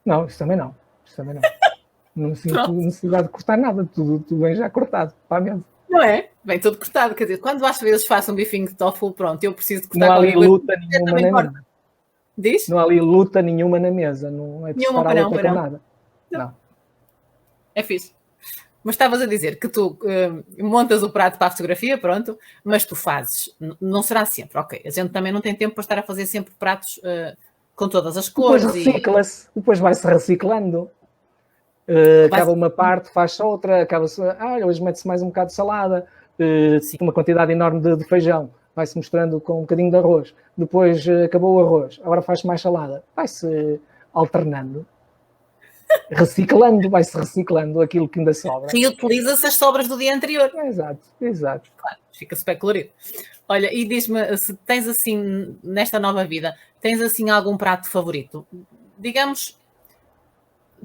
Não, isso também não. Não sinto necessidade de cortar nada. Tudo bem já cortado, para a mesa. Não é? Vem tudo cortado. Quer dizer, quando às vezes faço um bifinho de tofu, pronto, eu preciso de cortar. Não há ali luta nenhuma na mesa. Diz? Não há ali luta nenhuma na mesa. Não é de separar a luta com nada. Não. É fixe. Mas estavas a dizer que tu montas o prato para a fotografia, pronto, mas tu fazes. Não será sempre, ok. A gente também não tem tempo para estar a fazer sempre pratos com todas as cores. Depois recicla-se, depois vai-se reciclando. Acaba uma parte, faz outra, acaba-se. Hoje mete-se mais um bocado de salada, uma quantidade enorme de feijão, vai-se misturando com um bocadinho de arroz. Depois acabou o arroz, agora faz mais salada. Vai-se alternando. Vai-se reciclando aquilo que ainda sobra. Reutiliza-se as sobras do dia anterior. Exato. Claro, fica super colorido. Olha, e diz-me, se tens assim, nesta nova vida, tens assim algum prato favorito? Digamos,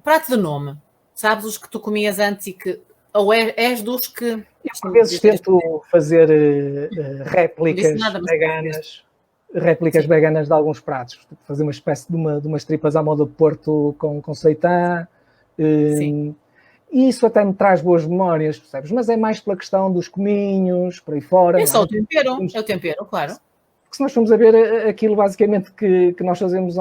prato de nome. Sabes os que tu comias antes e que... Ou és dos que... Eu, por vezes, tento fazer réplicas veganas de alguns pratos. Fazer uma espécie de umas tripas à moda de Porto com seitã. E isso até me traz boas memórias, percebes? Mas é mais pela questão dos cominhos, por aí fora. É só o tempero, é o tempero, claro. Porque se nós formos a ver aquilo basicamente que nós fazemos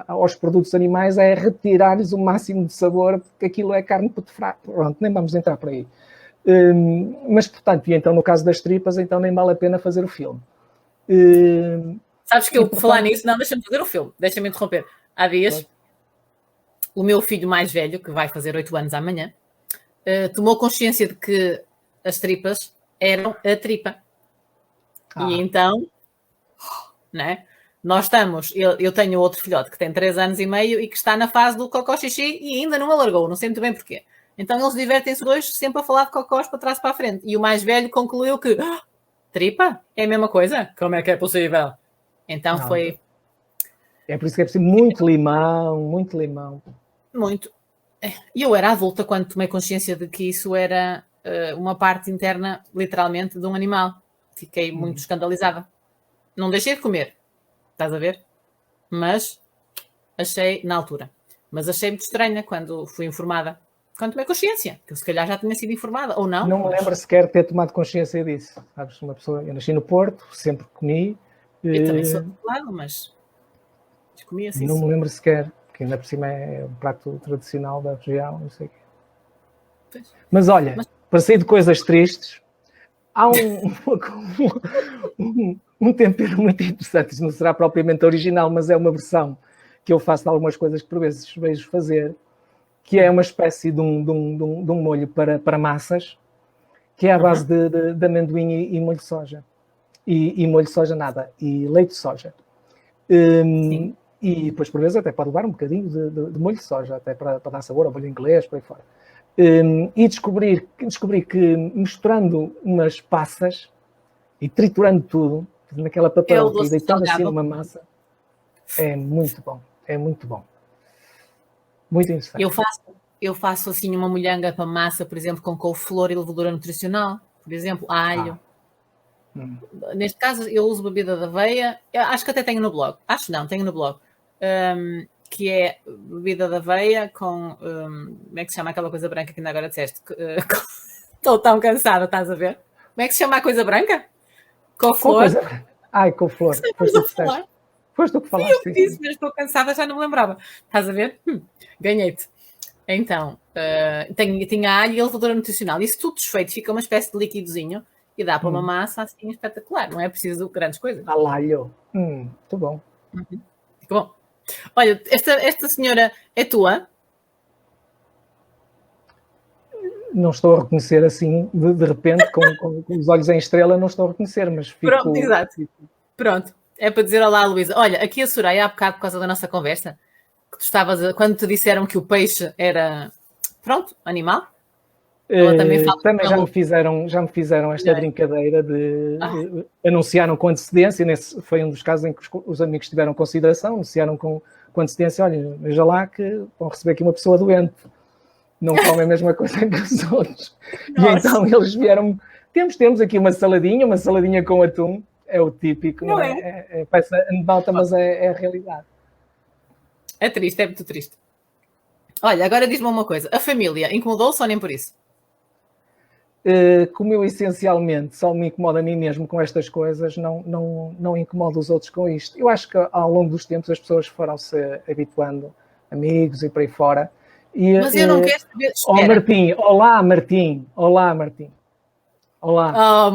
aos produtos animais é retirar-lhes o máximo de sabor, porque aquilo é carne para fraco. Pronto, nem vamos entrar por aí. Mas, portanto, e então no caso das tripas, então nem vale a pena fazer o filme. Sabes que eu, por falar nisso, não, deixa-me fazer o filme, deixa-me interromper. Há dias, o meu filho mais velho, que vai fazer 8 anos amanhã, tomou consciência de que as tripas eram a tripa. E então, né? Nós estamos, eu tenho outro filhote que tem 3 anos e meio e que está na fase do cocó xixi e ainda não alargou, não sei muito bem porquê. Então eles divertem-se dois sempre a falar de cocós para trás e para a frente. E o mais velho concluiu que tripa é a mesma coisa? Como é que é possível? Então foi... É por isso que é preciso muito limão. Muito. E eu era adulta quando tomei consciência de que isso era uma parte interna, literalmente, de um animal. Fiquei muito escandalizada. Não deixei de comer, estás a ver? Mas achei, na altura, mas achei muito estranha quando fui informada quando tomei consciência, que eu se calhar já tinha sido informada, ou não. Não me lembro sequer de ter tomado consciência disso. Sabes, uma pessoa, eu nasci no Porto, sempre comi. Eu também sou do lado, mas comia assim. Não me lembro sequer, porque ainda por cima é um prato tradicional da região, não sei o quê. Pois. Mas olha, para sair de coisas tristes, há um tempero muito interessante. Isso não será propriamente original, mas é uma versão que eu faço de algumas coisas que por vezes vejo fazer, que é uma espécie de um molho para massas, que é à base de amendoim e molho de soja. E molho de soja nada, e leite de soja. E depois, por vezes, até pode levar um bocadinho de molho de soja, até para dar sabor ao molho inglês, por aí fora. E descobri que misturando umas passas e triturando tudo, naquela papeleta e deitando assim numa massa, é muito bom. É muito bom. Muito interessante. Eu faço assim uma molhanga para massa, por exemplo, com couve-flor e levedura nutricional, por exemplo, alho. Neste caso, eu uso bebida de aveia. Acho que até tenho no blog. Acho não, tenho no blog. Que é bebida de aveia com... como é que se chama aquela coisa branca que ainda agora disseste? Estou tão cansada, estás a ver? Como é que se chama a coisa branca? Couve-flor. Ai, couve-flor. Foste tu que falaste. Eu disse, mas estou cansada, já não me lembrava. Estás a ver? Ganhei-te. Então, tinha alho e levedura nutricional. Isso tudo desfeito, fica uma espécie de líquidozinho e dá para uma massa assim espetacular. Não é preciso grandes coisas. Alho. Muito bom. Fica bom. Olha, esta senhora é tua? Não estou a reconhecer assim, de repente, com os olhos em estrela, não estou a reconhecer, mas fico... Pronto, exato. Pronto. É para dizer olá, Luísa. Olha, aqui a Soraya, há bocado, por causa da nossa conversa, que tu estavas quando te disseram que o peixe era, pronto, animal. Ela também já me fizeram esta brincadeira de anunciaram com antecedência. Nesse foi um dos casos em que os amigos tiveram consideração, anunciaram com antecedência: olha, veja lá que vão receber aqui uma pessoa doente, não comem a mesma coisa que os outros. E então eles vieram, temos aqui uma saladinha com atum, é o típico, não é? Parece anedota, mas é a realidade. É triste, é muito triste. Olha, agora diz-me uma coisa, a família incomodou-se ou nem por isso? Como eu essencialmente só me incomodo a mim mesmo com estas coisas, não incomodo os outros com isto. Eu acho que ao longo dos tempos as pessoas foram-se habituando, amigos e por aí fora. Mas eu não quero saber... Olá, Martim. Olá. Oh,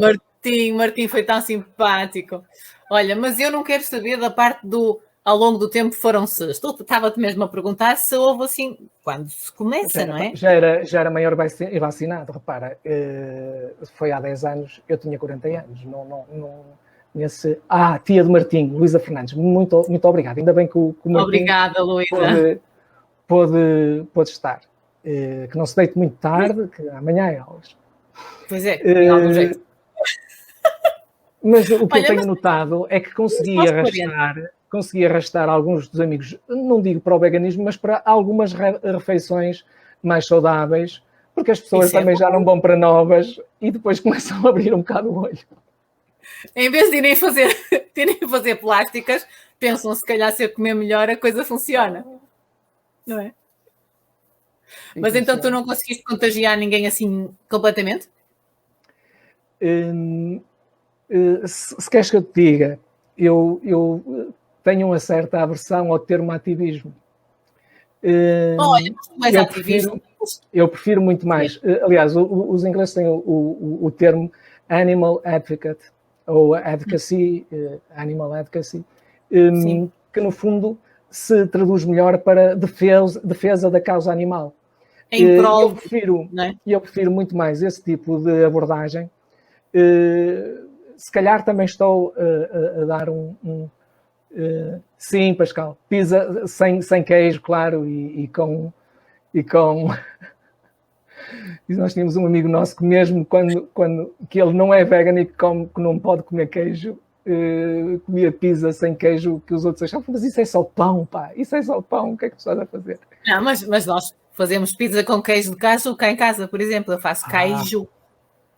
Martim foi tão simpático. Olha, mas eu não quero saber da parte do... Ao longo do tempo foram-se... Estava-te mesmo a perguntar se houve assim... Quando se começa, não é? Já era maior vacinado, repara. Foi há 10 anos, eu tinha 40 anos. Tia do Martim, Luísa Fernandes, muito obrigado. Ainda bem que o Martim... Obrigada, Luísa. Pôde estar. Que não se deite muito tarde, que amanhã é aulas. Pois é, de algum jeito. Mas o que eu tenho notado é que consegui arrastar alguns dos amigos, não digo para o veganismo, mas para algumas refeições mais saudáveis, porque as pessoas também já não vão para novas e depois começam a abrir um bocado o olho. Em vez de irem fazer plásticas, pensam se calhar se eu comer melhor a coisa funciona. Não é? Mas então tu não conseguiste contagiar ninguém assim completamente? Se queres que eu te diga, eu tenho uma certa aversão ao termo ativismo. Olha, mas ativismo... Eu prefiro muito mais. Aliás, os ingleses têm o termo animal advocate, ou advocacy, animal advocacy, que no fundo se traduz melhor para defesa da causa animal. Em prol, eu prefiro muito mais esse tipo de abordagem. Se calhar também estou a dar sim, Pascal, pizza sem queijo, claro, e com e nós tínhamos um amigo nosso que mesmo quando que ele não é vegano e que não pode comer queijo, comia pizza sem queijo, que os outros achavam, mas isso é só pão, pá, isso é só pão, o que é que tu estás a fazer? Não, mas nós fazemos pizza com queijo de casa cá em casa, por exemplo, eu faço queijo,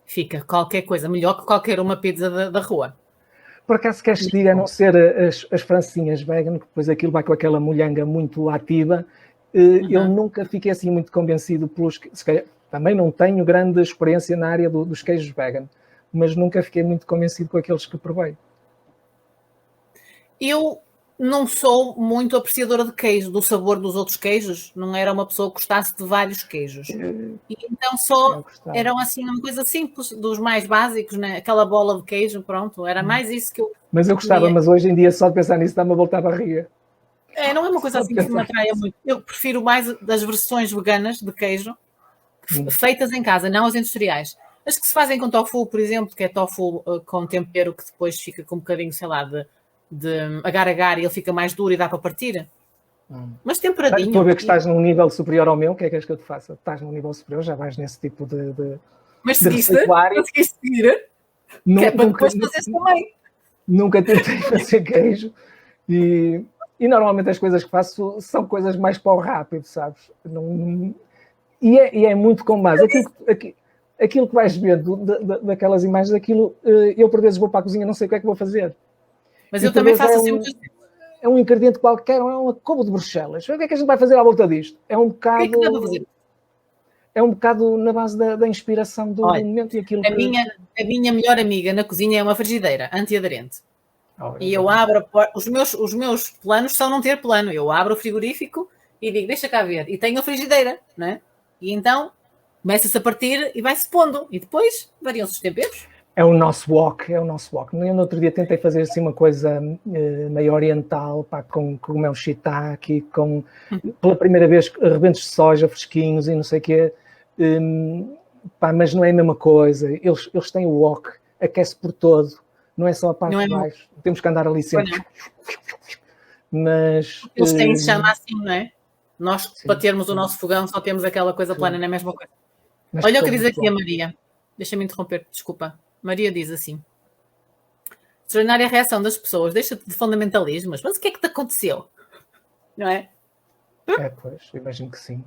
fica qualquer coisa, melhor que qualquer uma pizza da rua. Por acaso queres te diga, a não ser as francesinhas vegan, que depois aquilo vai com aquela molhanga muito ativa, eu nunca fiquei assim muito convencido pelos... Se calhar, também não tenho grande experiência na área dos queijos vegan, mas nunca fiquei muito convencido com aqueles que provei. Eu não sou muito apreciadora de queijo, do sabor dos outros queijos. Não era uma pessoa que gostasse de vários queijos. E então só eram assim uma coisa simples, dos mais básicos, né? Aquela bola de queijo, pronto. Era mais isso que eu... Mas eu gostava, mas hoje em dia só de pensar nisso dá-me a volta à barriga. Não é uma coisa assim que me atraia muito. Eu prefiro mais das versões veganas de queijo, feitas em casa, não as industriais. As que se fazem com tofu, por exemplo, que é tofu com tempero que depois fica com um bocadinho, sei lá, de agar-agar e ele fica mais duro e dá para partir. Mas temperadinho. Estou a ver que estás num nível superior ao meu, o que é que és que eu te faça? Estás num nível superior, já vais nesse tipo de mas seguiste? Conseguiste seguir? Nunca, que é para depois fazer também. Nunca tentei fazer queijo e normalmente as coisas que faço são coisas mais para o rápido, sabes? E é muito com base. Aquilo que vais ver daquelas imagens, eu por vezes vou para a cozinha, não sei o que é que vou fazer. Mas eu também faço assim muitas vezes. É um ingrediente qualquer, é uma couve de Bruxelas. O que é que a gente vai fazer à volta disto? É um bocado... O que é que dá para fazer? É um bocado na base da inspiração do momento e aquilo a minha melhor amiga na cozinha é uma frigideira antiaderente. E eu abro... Os meus planos são não ter plano. Eu abro o frigorífico e digo, deixa cá ver. E tenho a frigideira, não é? E então começa-se a partir e vai-se pondo. E depois variam-se os temperos. É o nosso wok. Eu no outro dia tentei fazer assim uma coisa meio oriental, pá, com cogumelo shiitake, pela primeira vez rebentos de soja fresquinhos e não sei o quê. Pá, mas não é a mesma coisa. Eles têm o wok, aquece por todo, não é só a parte de baixo. Temos que andar ali sempre. Mas eles têm se chama assim, não é? Nós, para termos o nosso fogão, só temos aquela coisa plana, não é a mesma coisa. Mas olha o que diz aqui a Maria. Deixa-me interromper, desculpa. Maria diz assim: extraordinária reação das pessoas, deixa-te de fundamentalismos. Mas o que é que te aconteceu? Não é? Pois, imagino que sim.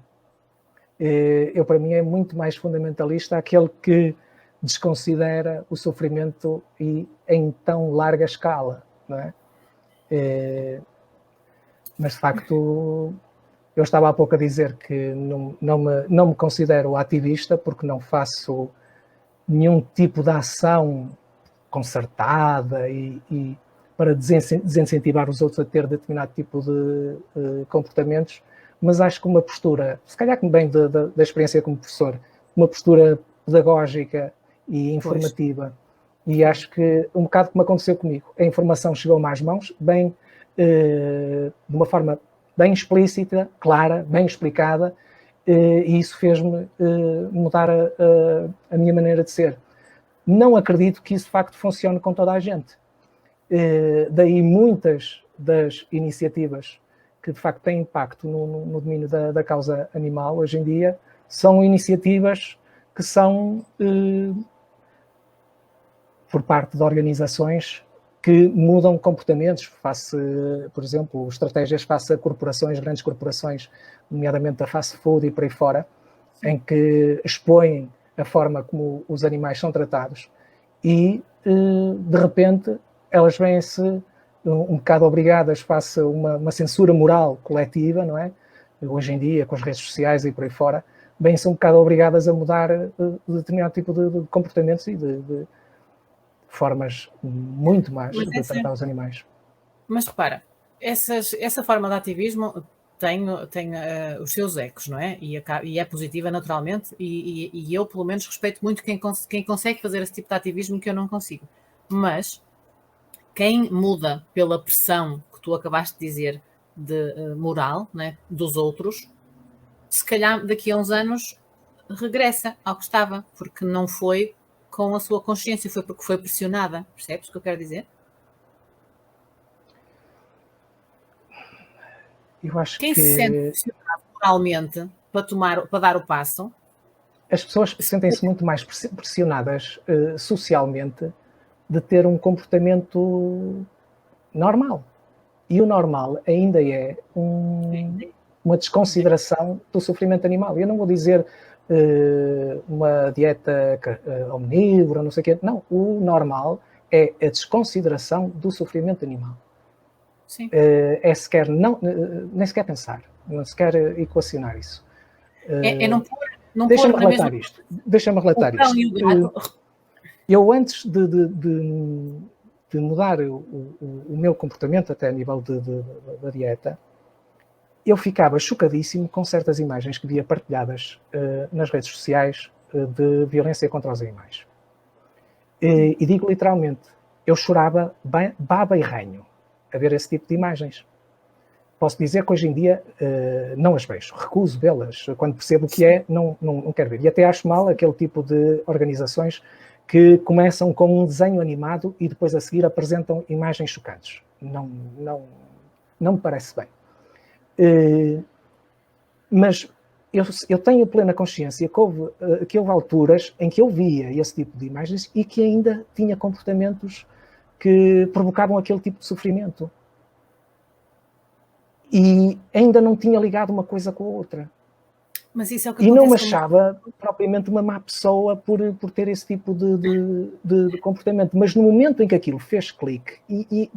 Para mim, é muito mais fundamentalista aquele que desconsidera o sofrimento e em tão larga escala, não é? Mas, de facto, eu estava há pouco a dizer que não me considero ativista porque não faço nenhum tipo de ação concertada e para desincentivar os outros a ter determinado tipo de comportamentos, mas acho que uma postura, se calhar que bem da experiência como professor, uma postura pedagógica e informativa, e acho que um bocado como aconteceu comigo, a informação chegou-me às mãos, bem, de uma forma bem explícita, clara, bem explicada, e isso fez-me mudar a minha maneira de ser. Não acredito que isso de facto funcione com toda a gente. Daí muitas das iniciativas que de facto têm impacto no domínio da causa animal hoje em dia são iniciativas que são por parte de organizações que mudam comportamentos face, por exemplo, estratégias face a corporações, grandes corporações, nomeadamente a fast food e por aí fora, em que expõem a forma como os animais são tratados e, de repente, elas vêm-se um bocado obrigadas face a uma censura moral coletiva, não é? Hoje em dia, com as redes sociais e por aí fora, vêm-se um bocado obrigadas a mudar determinado tipo de comportamentos e de formas muito mais de tratar os animais. Mas repara, essa forma de ativismo tem os seus ecos, não é? E é positiva naturalmente, e eu pelo menos respeito muito quem consegue fazer esse tipo de ativismo que eu não consigo. Mas quem muda pela pressão que tu acabaste de dizer de moral, né, dos outros, se calhar daqui a uns anos regressa ao que estava, porque não foi com a sua consciência, foi porque foi pressionada. Percebes o que eu quero dizer? Eu acho Quem se sente pressionado moralmente para dar o passo? As pessoas sentem-se muito mais pressionadas socialmente de ter um comportamento normal. E o normal ainda é uma desconsideração do sofrimento animal. Eu não vou dizer uma dieta omnívora, não sei o quê. Não, o normal é a desconsideração do sofrimento animal. Sim. Nem sequer pensar. não se quer equacionar isso. É não pôr Deixa-me na relatar mesma... isto. Deixa-me relatar o cão isto. e o gato. Eu, antes de mudar o meu comportamento, até a nível da dieta, eu ficava chocadíssimo com certas imagens que via partilhadas nas redes sociais de violência contra os animais. E digo literalmente, eu chorava baba e ranho a ver esse tipo de imagens. Posso dizer que hoje em dia não as vejo, recuso vê-las. Quando percebo o que é, não quero ver. E até acho mal aquele tipo de organizações que começam com um desenho animado e depois a seguir apresentam imagens chocantes. Não me parece bem. Mas eu tenho plena consciência que houve alturas em que eu via esse tipo de imagens e que ainda tinha comportamentos que provocavam aquele tipo de sofrimento. E ainda não tinha ligado uma coisa com a outra. Mas isso é o que e não me achava propriamente uma má pessoa por ter esse tipo de comportamento. Mas no momento em que aquilo fez clique, e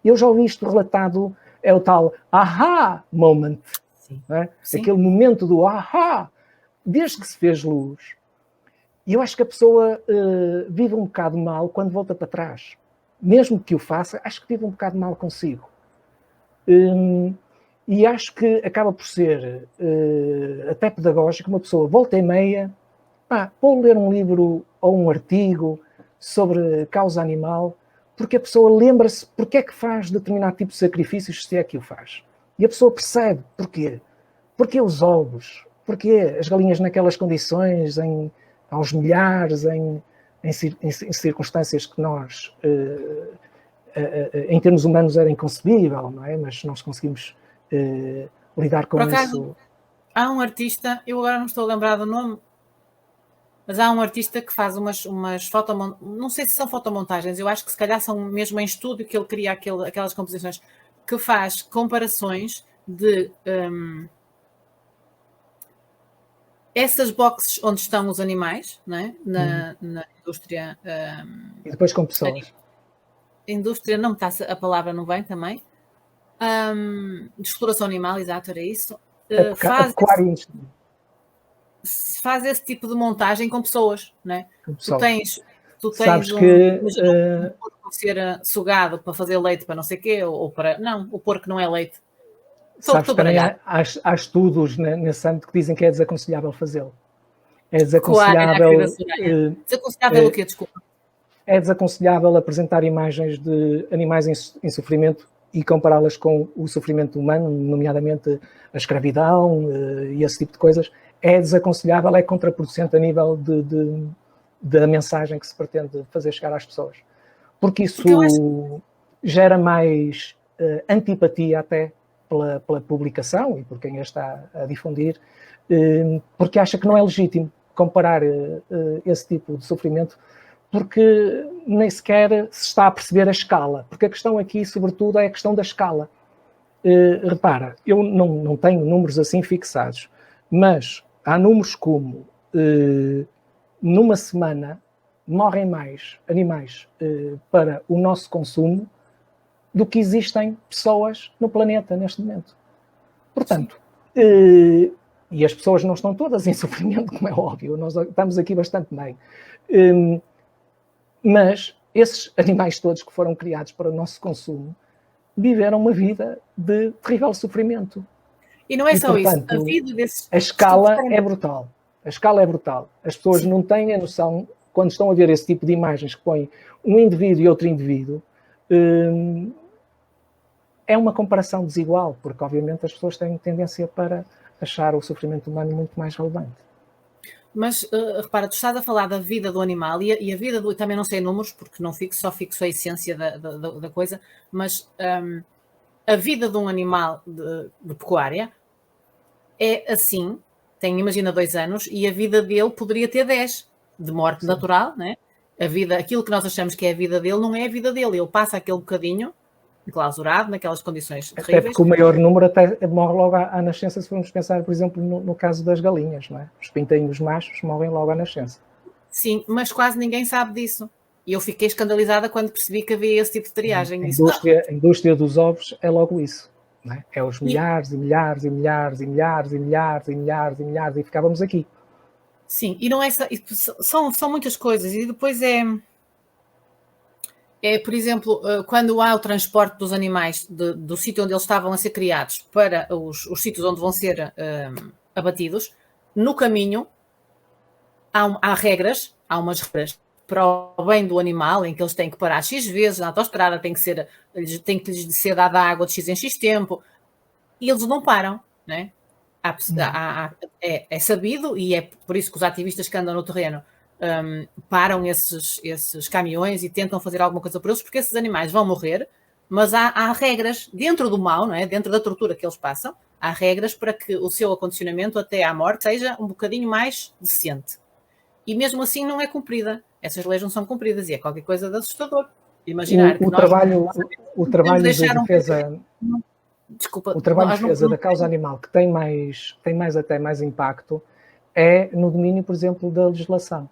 eu já ouvi isto relatado, é o tal aha moment. Sim. Não é? Sim. Aquele momento do aha, desde que se fez luz. E eu acho que a pessoa vive um bocado mal quando volta para trás. Mesmo que o faça, acho que vive um bocado mal consigo. E acho que acaba por ser até pedagógico, uma pessoa volta e meia, vou ler um livro ou um artigo sobre causa animal, porque a pessoa lembra-se porque é que faz determinado tipo de sacrifícios, se é que o faz. E a pessoa percebe porquê. Porquê os ovos? Porquê as galinhas naquelas condições, aos milhares, em circunstâncias que nós, em termos humanos, era inconcebível, não é? Mas nós conseguimos lidar com isso. Há um artista, eu agora não estou a lembrar do nome, mas há um artista que faz umas fotomontagens, não sei se são fotomontagens, eu acho que se calhar são mesmo em estúdio que ele cria aquelas composições, que faz comparações de essas boxes onde estão os animais, não é? Na indústria... e depois com pessoas. Indústria, não me está a palavra, não vem também. De exploração animal, exato, era isso. Faz esse tipo de montagem com pessoas, não é? Tu tens Sabes um porco a ser sugado para fazer leite para não sei o quê, ou para... Não, o porco não é leite. Sabes que também há estudos nesse âmbito que dizem que é desaconselhável fazê-lo. É desaconselhável... Desaconselhável o quê? Desculpa. É desaconselhável apresentar imagens de animais em sofrimento e compará-las com o sofrimento humano, nomeadamente a escravidão e esse tipo de coisas. É desaconselhável, é contraproducente a nível da mensagem que se pretende fazer chegar às pessoas. Porque isso gera mais antipatia até pela publicação e por quem a está a difundir, porque acha que não é legítimo comparar esse tipo de sofrimento, porque nem sequer se está a perceber a escala. Porque a questão aqui, sobretudo, é a questão da escala. Repara, eu não tenho números assim fixados, mas há números como numa semana morrem mais animais para o nosso consumo do que existem pessoas no planeta neste momento. Portanto, e as pessoas não estão todas em sofrimento, como é óbvio, nós estamos aqui bastante bem. Mas esses animais todos que foram criados para o nosso consumo viveram uma vida de terrível sofrimento. E não é só portanto, isso, a vida desses... A escala é brutal. A escala é brutal. As pessoas não têm a noção, quando estão a ver esse tipo de imagens que põem um indivíduo e outro indivíduo, é uma comparação desigual, porque obviamente as pessoas têm tendência para achar o sofrimento humano muito mais relevante. Mas, repara, tu estás a falar da vida do animal e a vida do... Também não sei números, porque não fixo, só fixo a essência da coisa, mas a vida de um animal de pecuária é assim, imagina 2 anos, e a vida dele poderia ter 10, de morte natural, né? Aquilo que nós achamos que é a vida dele, não é a vida dele. Ele passa aquele bocadinho enclausurado, naquelas condições terríveis. Até porque o maior número até morre logo à nascença, se formos pensar, por exemplo, no caso das galinhas, não é? Os pintinhos machos morrem logo à nascença. Sim, mas quase ninguém sabe disso. E eu fiquei escandalizada quando percebi que havia esse tipo de triagem. A indústria dos ovos é logo isso. não é? É os milhares e milhares e milhares e milhares e milhares e milhares e milhares e ficávamos aqui. Sim, e não é são muitas coisas, e depois por exemplo, quando há o transporte dos animais do sítio onde eles estavam a ser criados para os sítios onde vão ser abatidos, no caminho há regras, há umas regras para o bem do animal, em que eles têm que parar X vezes na autoestrada, tem que lhes ser dada água de X em X tempo, e eles não param, né? É sabido, e é por isso que os ativistas que andam no terreno param esses caminhões e tentam fazer alguma coisa por eles, porque esses animais vão morrer, mas há regras dentro do mal, não é? Dentro da tortura que eles passam, há regras para que o seu acondicionamento até à morte seja um bocadinho mais decente. E mesmo assim não é cumprida. Essas leis não são cumpridas, e é qualquer coisa de assustador. Imaginar que o trabalho de defesa... Desculpa, o trabalho de defesa da causa animal que tem mais impacto é no domínio, por exemplo, da legislação.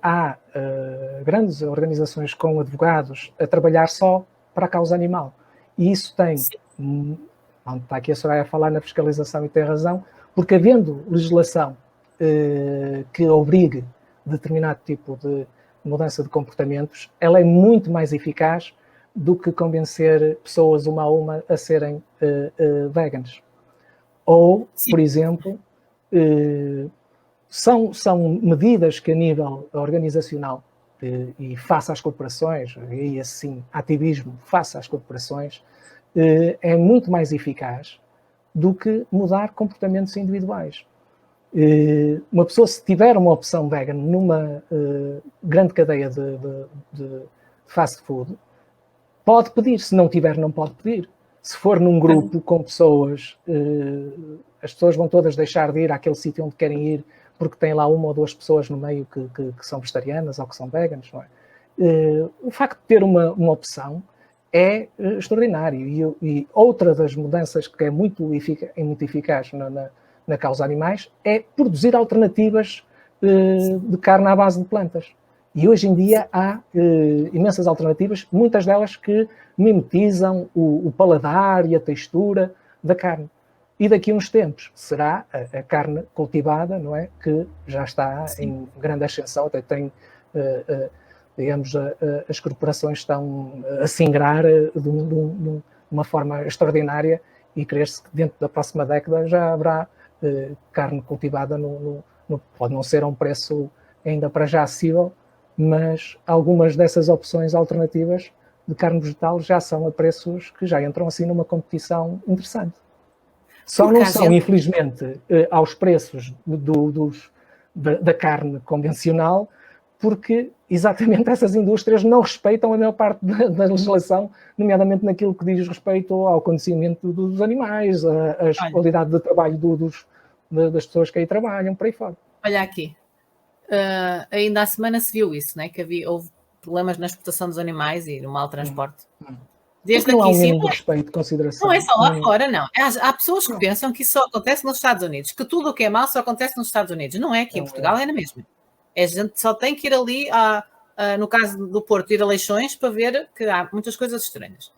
Há grandes organizações com advogados a trabalhar só para a causa animal. E isso tem... Está aqui a Soraya a falar na fiscalização e tem razão, porque havendo legislação que obrigue determinado tipo de mudança de comportamentos, ela é muito mais eficaz do que convencer pessoas uma a uma a serem veganas. Ou, sim, por exemplo, são medidas que a nível organizacional e face às corporações, e assim, ativismo face às corporações, é muito mais eficaz do que mudar comportamentos individuais. Uma pessoa, se tiver uma opção vegan numa grande cadeia de fast food, pode pedir. Se não tiver, não pode pedir. Se for num grupo com pessoas, as pessoas vão todas deixar de ir àquele sítio onde querem ir porque tem lá uma ou duas pessoas no meio que são vegetarianas ou que são veganos, não é? O facto de ter uma opção é extraordinário. E outra das mudanças que é muito eficaz na causa animais é produzir alternativas de carne à base de plantas. E hoje em dia há imensas alternativas, muitas delas que mimetizam o paladar e a textura da carne. E daqui a uns tempos será a carne cultivada, não é? Que já está em grande ascensão, até tem, digamos, as corporações estão a singrar de uma forma extraordinária e crer-se que dentro da próxima década já haverá carne cultivada, pode não ser a um preço ainda para já acessível, mas algumas dessas opções alternativas de carne vegetal já são a preços que já entram assim numa competição interessante. Só não são, infelizmente, aos preços da carne convencional, porque exatamente essas indústrias não respeitam a maior parte da legislação, nomeadamente naquilo que diz respeito ao conhecimento dos animais, a qualidade de trabalho das pessoas que aí trabalham, por aí fora. Olha aqui. Ainda há semana se viu isso, né? Que houve problemas na exportação dos animais e no mau transporte. Desde aqui, sim, de respeito, consideração. Não é só lá fora, não. Há pessoas que pensam que isso só acontece nos Estados Unidos, que tudo o que é mau só acontece nos Estados Unidos. Não é aqui, em Portugal é na mesma. A gente só tem que ir ali, no caso do Porto, ir a Leixões para ver que há muitas coisas estranhas.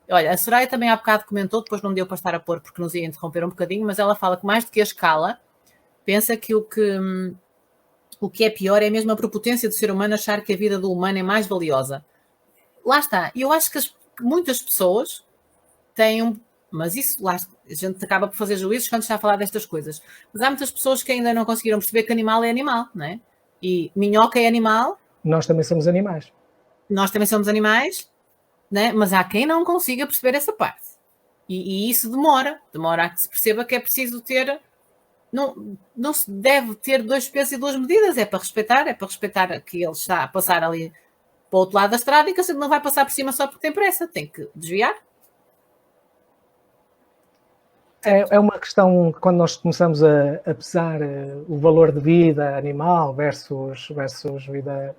Olha, a Soraya também há bocado comentou, depois não deu para estar a pôr porque nos ia interromper um bocadinho, mas ela fala que mais do que a escala, pensa que o que é pior é mesmo a prepotência do ser humano achar que a vida do humano é mais valiosa. Lá está. E eu acho que muitas pessoas têm mas isso, lá, a gente acaba por fazer juízos quando está a falar destas coisas. Mas há muitas pessoas que ainda não conseguiram perceber que animal é animal, não é? E minhoca é animal. Nós também somos animais. Nós também somos animais, né? Mas há quem não consiga perceber essa parte. E isso demora a que se perceba que é preciso ter... Não se deve ter dois pesos e duas medidas, é para respeitar que ele está a passar ali para o outro lado da estrada e que a gente não vai passar por cima só porque tem pressa, tem que desviar. É uma questão, quando nós começamos a pesar o valor de vida animal versus vida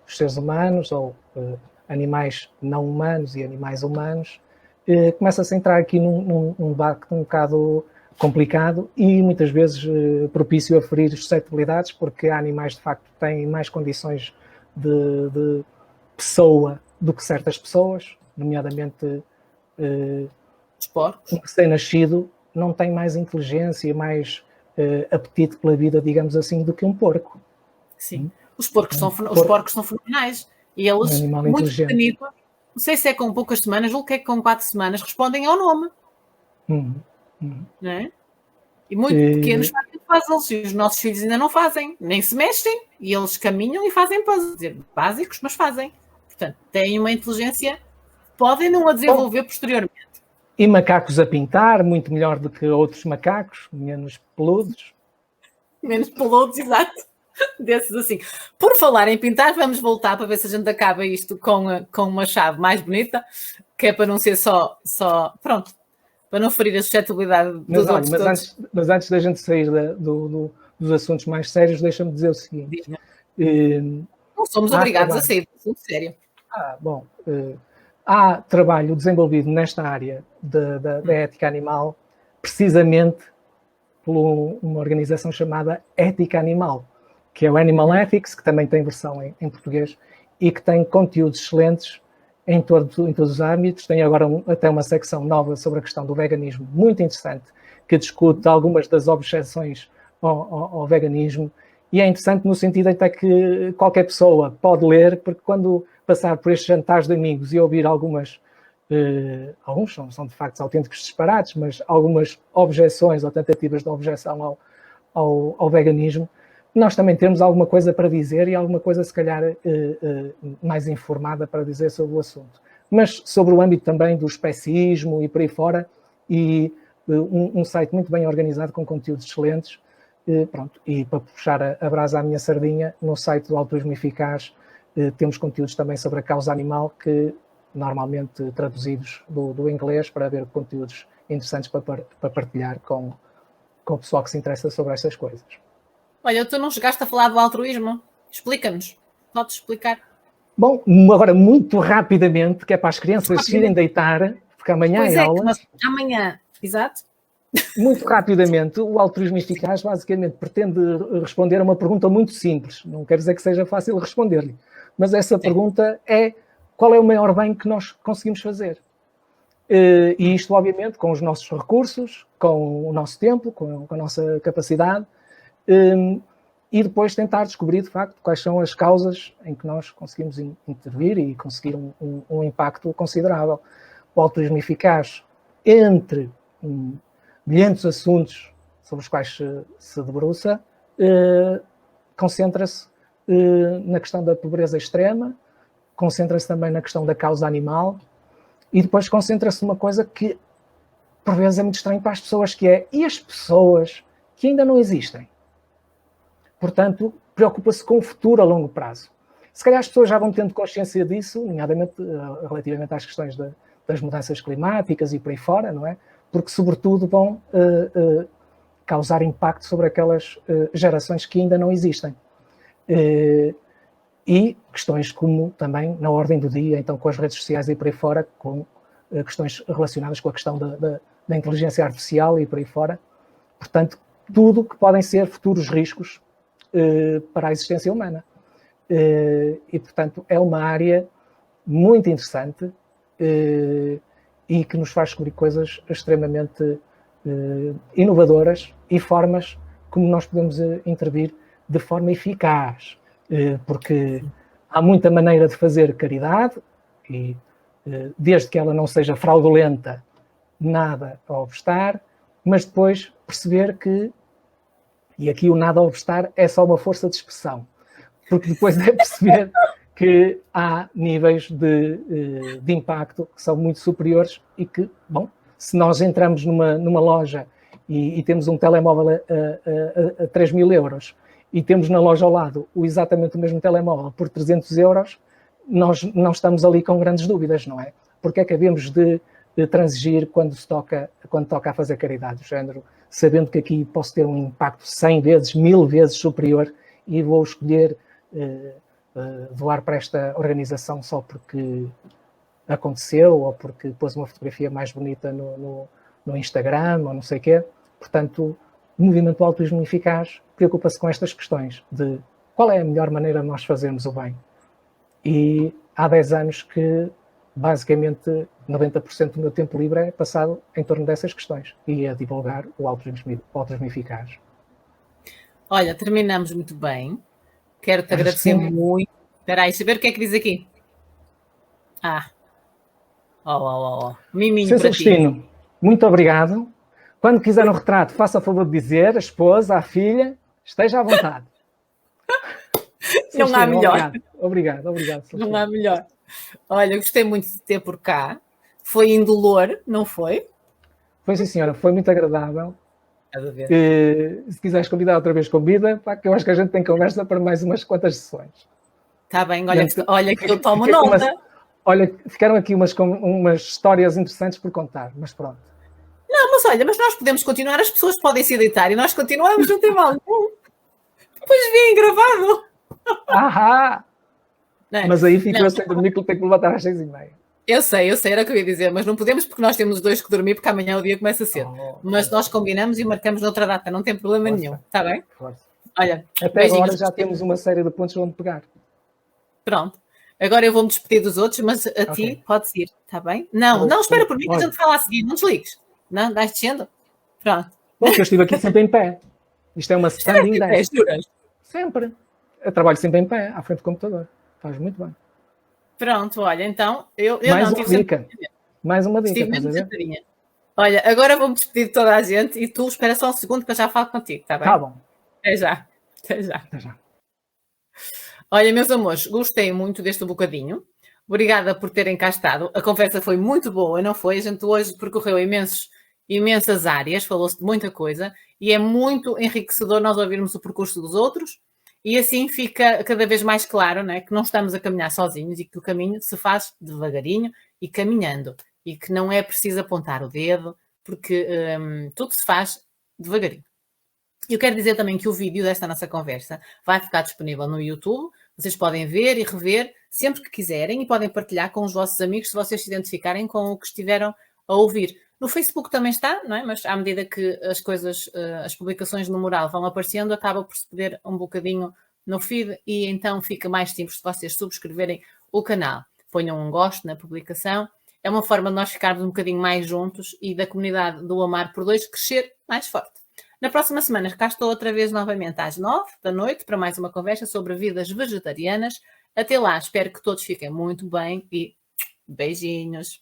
dos seres humanos, ou animais não humanos e animais humanos, começa-se a entrar aqui num debate um bocado complicado e muitas vezes propício a ferir suscetibilidades, porque há animais de facto que têm mais condições de pessoa do que certas pessoas, nomeadamente Os porcos. Um recém-nascido não tem mais inteligência, mais apetite pela vida, digamos assim, do que um porco. Sim. Os porcos são fenomenais. E eles, animal muito inteligente. pequenitos, não sei se é com poucas semanas, ou que é com 4 semanas, respondem ao nome. Não é? E muito pequenos fazem puzzles, e os nossos filhos ainda não fazem, nem se mexem, e eles caminham e fazem puzzles, básicos, mas fazem. Portanto, têm uma inteligência, podem não a desenvolver posteriormente. E macacos a pintar, muito melhor do que outros macacos, menos peludos. Menos peludos, exato. Desses assim. Por falar em pintar, vamos voltar para ver se a gente acaba isto com uma chave mais bonita, que é para não ser só pronto, para não ferir a suscetibilidade dos outros todos. Mas antes da gente sair dos assuntos mais sérios, deixa-me dizer o seguinte. Não somos obrigados a sair do assunto sério. Bom, há trabalho desenvolvido nesta área da ética animal, precisamente por uma organização chamada Ética Animal, que é o Animal Ethics, que também tem versão em português, e que tem conteúdos excelentes em todos os âmbitos. Tem agora até uma secção nova sobre a questão do veganismo, muito interessante, que discute algumas das objeções ao veganismo, e é interessante no sentido até que qualquer pessoa pode ler, porque quando passar por estes jantares de amigos e ouvir alguns são de facto autênticos disparates, mas algumas objeções ou tentativas de objeção ao veganismo, nós também temos alguma coisa para dizer e alguma coisa, se calhar, mais informada para dizer sobre o assunto. Mas sobre o âmbito também do especismo e por aí fora, e um site muito bem organizado com conteúdos excelentes. Pronto, e para puxar a brasa à minha sardinha, no site do Altruísmo Eficaz temos conteúdos também sobre a causa animal, que normalmente traduzidos do inglês, para haver conteúdos interessantes para partilhar com o pessoal que se interessa sobre estas coisas. Olha, tu não chegaste a falar do altruísmo? Explica-nos. Podes explicar? Bom, agora muito rapidamente, que é para as crianças se irem deitar, porque amanhã é aula. Amanhã, exato. Muito rapidamente, o altruísmo eficaz basicamente pretende responder a uma pergunta muito simples. Não quer dizer que seja fácil responder-lhe, mas essa pergunta é: qual é o maior bem que nós conseguimos fazer? E isto, obviamente, com os nossos recursos, com o nosso tempo, com a nossa capacidade, e depois tentar descobrir, de facto, quais são as causas em que nós conseguimos intervir e conseguir um impacto considerável. O altruísmo eficaz, entre milhentos assuntos sobre os quais se debruça, concentra-se na questão da pobreza extrema, concentra-se também na questão da causa animal, e depois concentra-se numa coisa que, por vezes, é muito estranho para as pessoas, que é: e as pessoas que ainda não existem? Portanto, preocupa-se com o futuro a longo prazo. Se calhar as pessoas já vão tendo consciência disso, nomeadamente relativamente às questões das mudanças climáticas e por aí fora, não é? Porque, sobretudo, vão causar impacto sobre aquelas gerações que ainda não existem. E questões como também na ordem do dia, então com as redes sociais e por aí fora, com questões relacionadas com a questão da inteligência artificial e por aí fora. Portanto, tudo que podem ser futuros riscos para a existência humana. E, portanto, é uma área muito interessante e que nos faz descobrir coisas extremamente inovadoras e formas como nós podemos intervir de forma eficaz. Porque há muita maneira de fazer caridade e, desde que ela não seja fraudulenta, nada a obstar, mas depois perceber que, e aqui o nada a obstar é só uma força de expressão, porque depois é perceber que há níveis de impacto que são muito superiores e que, bom, se nós entramos numa loja e temos um telemóvel a 3.000 euros e temos na loja ao lado exatamente o mesmo telemóvel por 300 euros, nós não estamos ali com grandes dúvidas, não é? Porque é que havemos de transigir quando toca a fazer caridade do género, sabendo que aqui posso ter um impacto 100 vezes, 1000 vezes superior e vou escolher doar para esta organização só porque aconteceu ou porque pôs uma fotografia mais bonita no Instagram ou não sei o quê. Portanto, o movimento do altruísmo eficaz preocupa-se com estas questões de qual é a melhor maneira de nós fazermos o bem. E há 10 anos que basicamente 90% do meu tempo livre é passado em torno dessas questões e a divulgar o autismo eficaz. Olha, terminamos muito bem. Quero-te Acho agradecer que sim. muito. Espera aí, deixa eu ver o que é que diz aqui. Miminho Sr. para ti. Celestino, muito obrigado. Quando quiser um retrato, faça o favor de dizer, a esposa, a filha, esteja à vontade. Não há melhor. Obrigado, Celestino. Não há melhor. Olha, gostei muito de ter por cá. Foi indolor, não foi? Foi sim, senhora. Foi muito agradável. Se quiseres convidar outra vez, convida, que eu acho que a gente tem conversa para mais umas quantas sessões. Está bem, olha que eu tomo nota. Olha, ficaram aqui umas histórias interessantes por contar, mas pronto. Não, mas olha, nós podemos continuar, as pessoas podem se deitar e nós continuamos, não tem mal nenhum. Depois vem gravado. Não, mas aí fico eu sem dormir, que eu tenho que levantar às 6h30. Eu sei, era o que eu ia dizer, mas não podemos porque nós temos 2 que dormir, porque amanhã o dia começa cedo. Mas nós combinamos e marcamos noutra data, não tem problema nenhum, está bem? Força. Olha, até agora já temos uma série de pontos onde pegar. Pronto. Agora eu vou-me despedir dos outros, mas a ti podes ir, está bem? Não, espera por mim que a gente fala a seguir, não desligues. Não, vais descendo? Pronto. Bom, eu estive aqui sempre em pé. Isto é uma standing desk. Sempre. Eu trabalho sempre em pé, à frente do computador. Faz muito bem. Pronto, olha, então eu mais não uma dica. Mais uma dica. Olha, agora vou-me despedir de toda a gente e tu espera só um segundo que eu já falo contigo, está bem? Tá bom. Até já. Olha, meus amores, gostei muito deste bocadinho. Obrigada por terem cá estado. A conversa foi muito boa, não foi? A gente hoje percorreu imensas áreas, falou-se de muita coisa e é muito enriquecedor nós ouvirmos o percurso dos outros e assim fica cada vez mais claro, não é? Que não estamos a caminhar sozinhos e que o caminho se faz devagarinho e caminhando e que não é preciso apontar o dedo porque tudo se faz devagarinho. Eu quero dizer também que o vídeo desta nossa conversa vai ficar disponível no YouTube. Vocês podem ver e rever sempre que quiserem e podem partilhar com os vossos amigos se vocês se identificarem com o que estiveram a ouvir. No Facebook também está, não é? Mas à medida que as coisas, as publicações no mural vão aparecendo, acaba por se perder um bocadinho no feed e então fica mais simples de vocês subscreverem o canal. Ponham um gosto na publicação. É uma forma de nós ficarmos um bocadinho mais juntos e da comunidade do Amar por Dois crescer mais forte. Na próxima semana cá estou outra vez novamente às 9h para mais uma conversa sobre vidas vegetarianas. Até lá, espero que todos fiquem muito bem e beijinhos.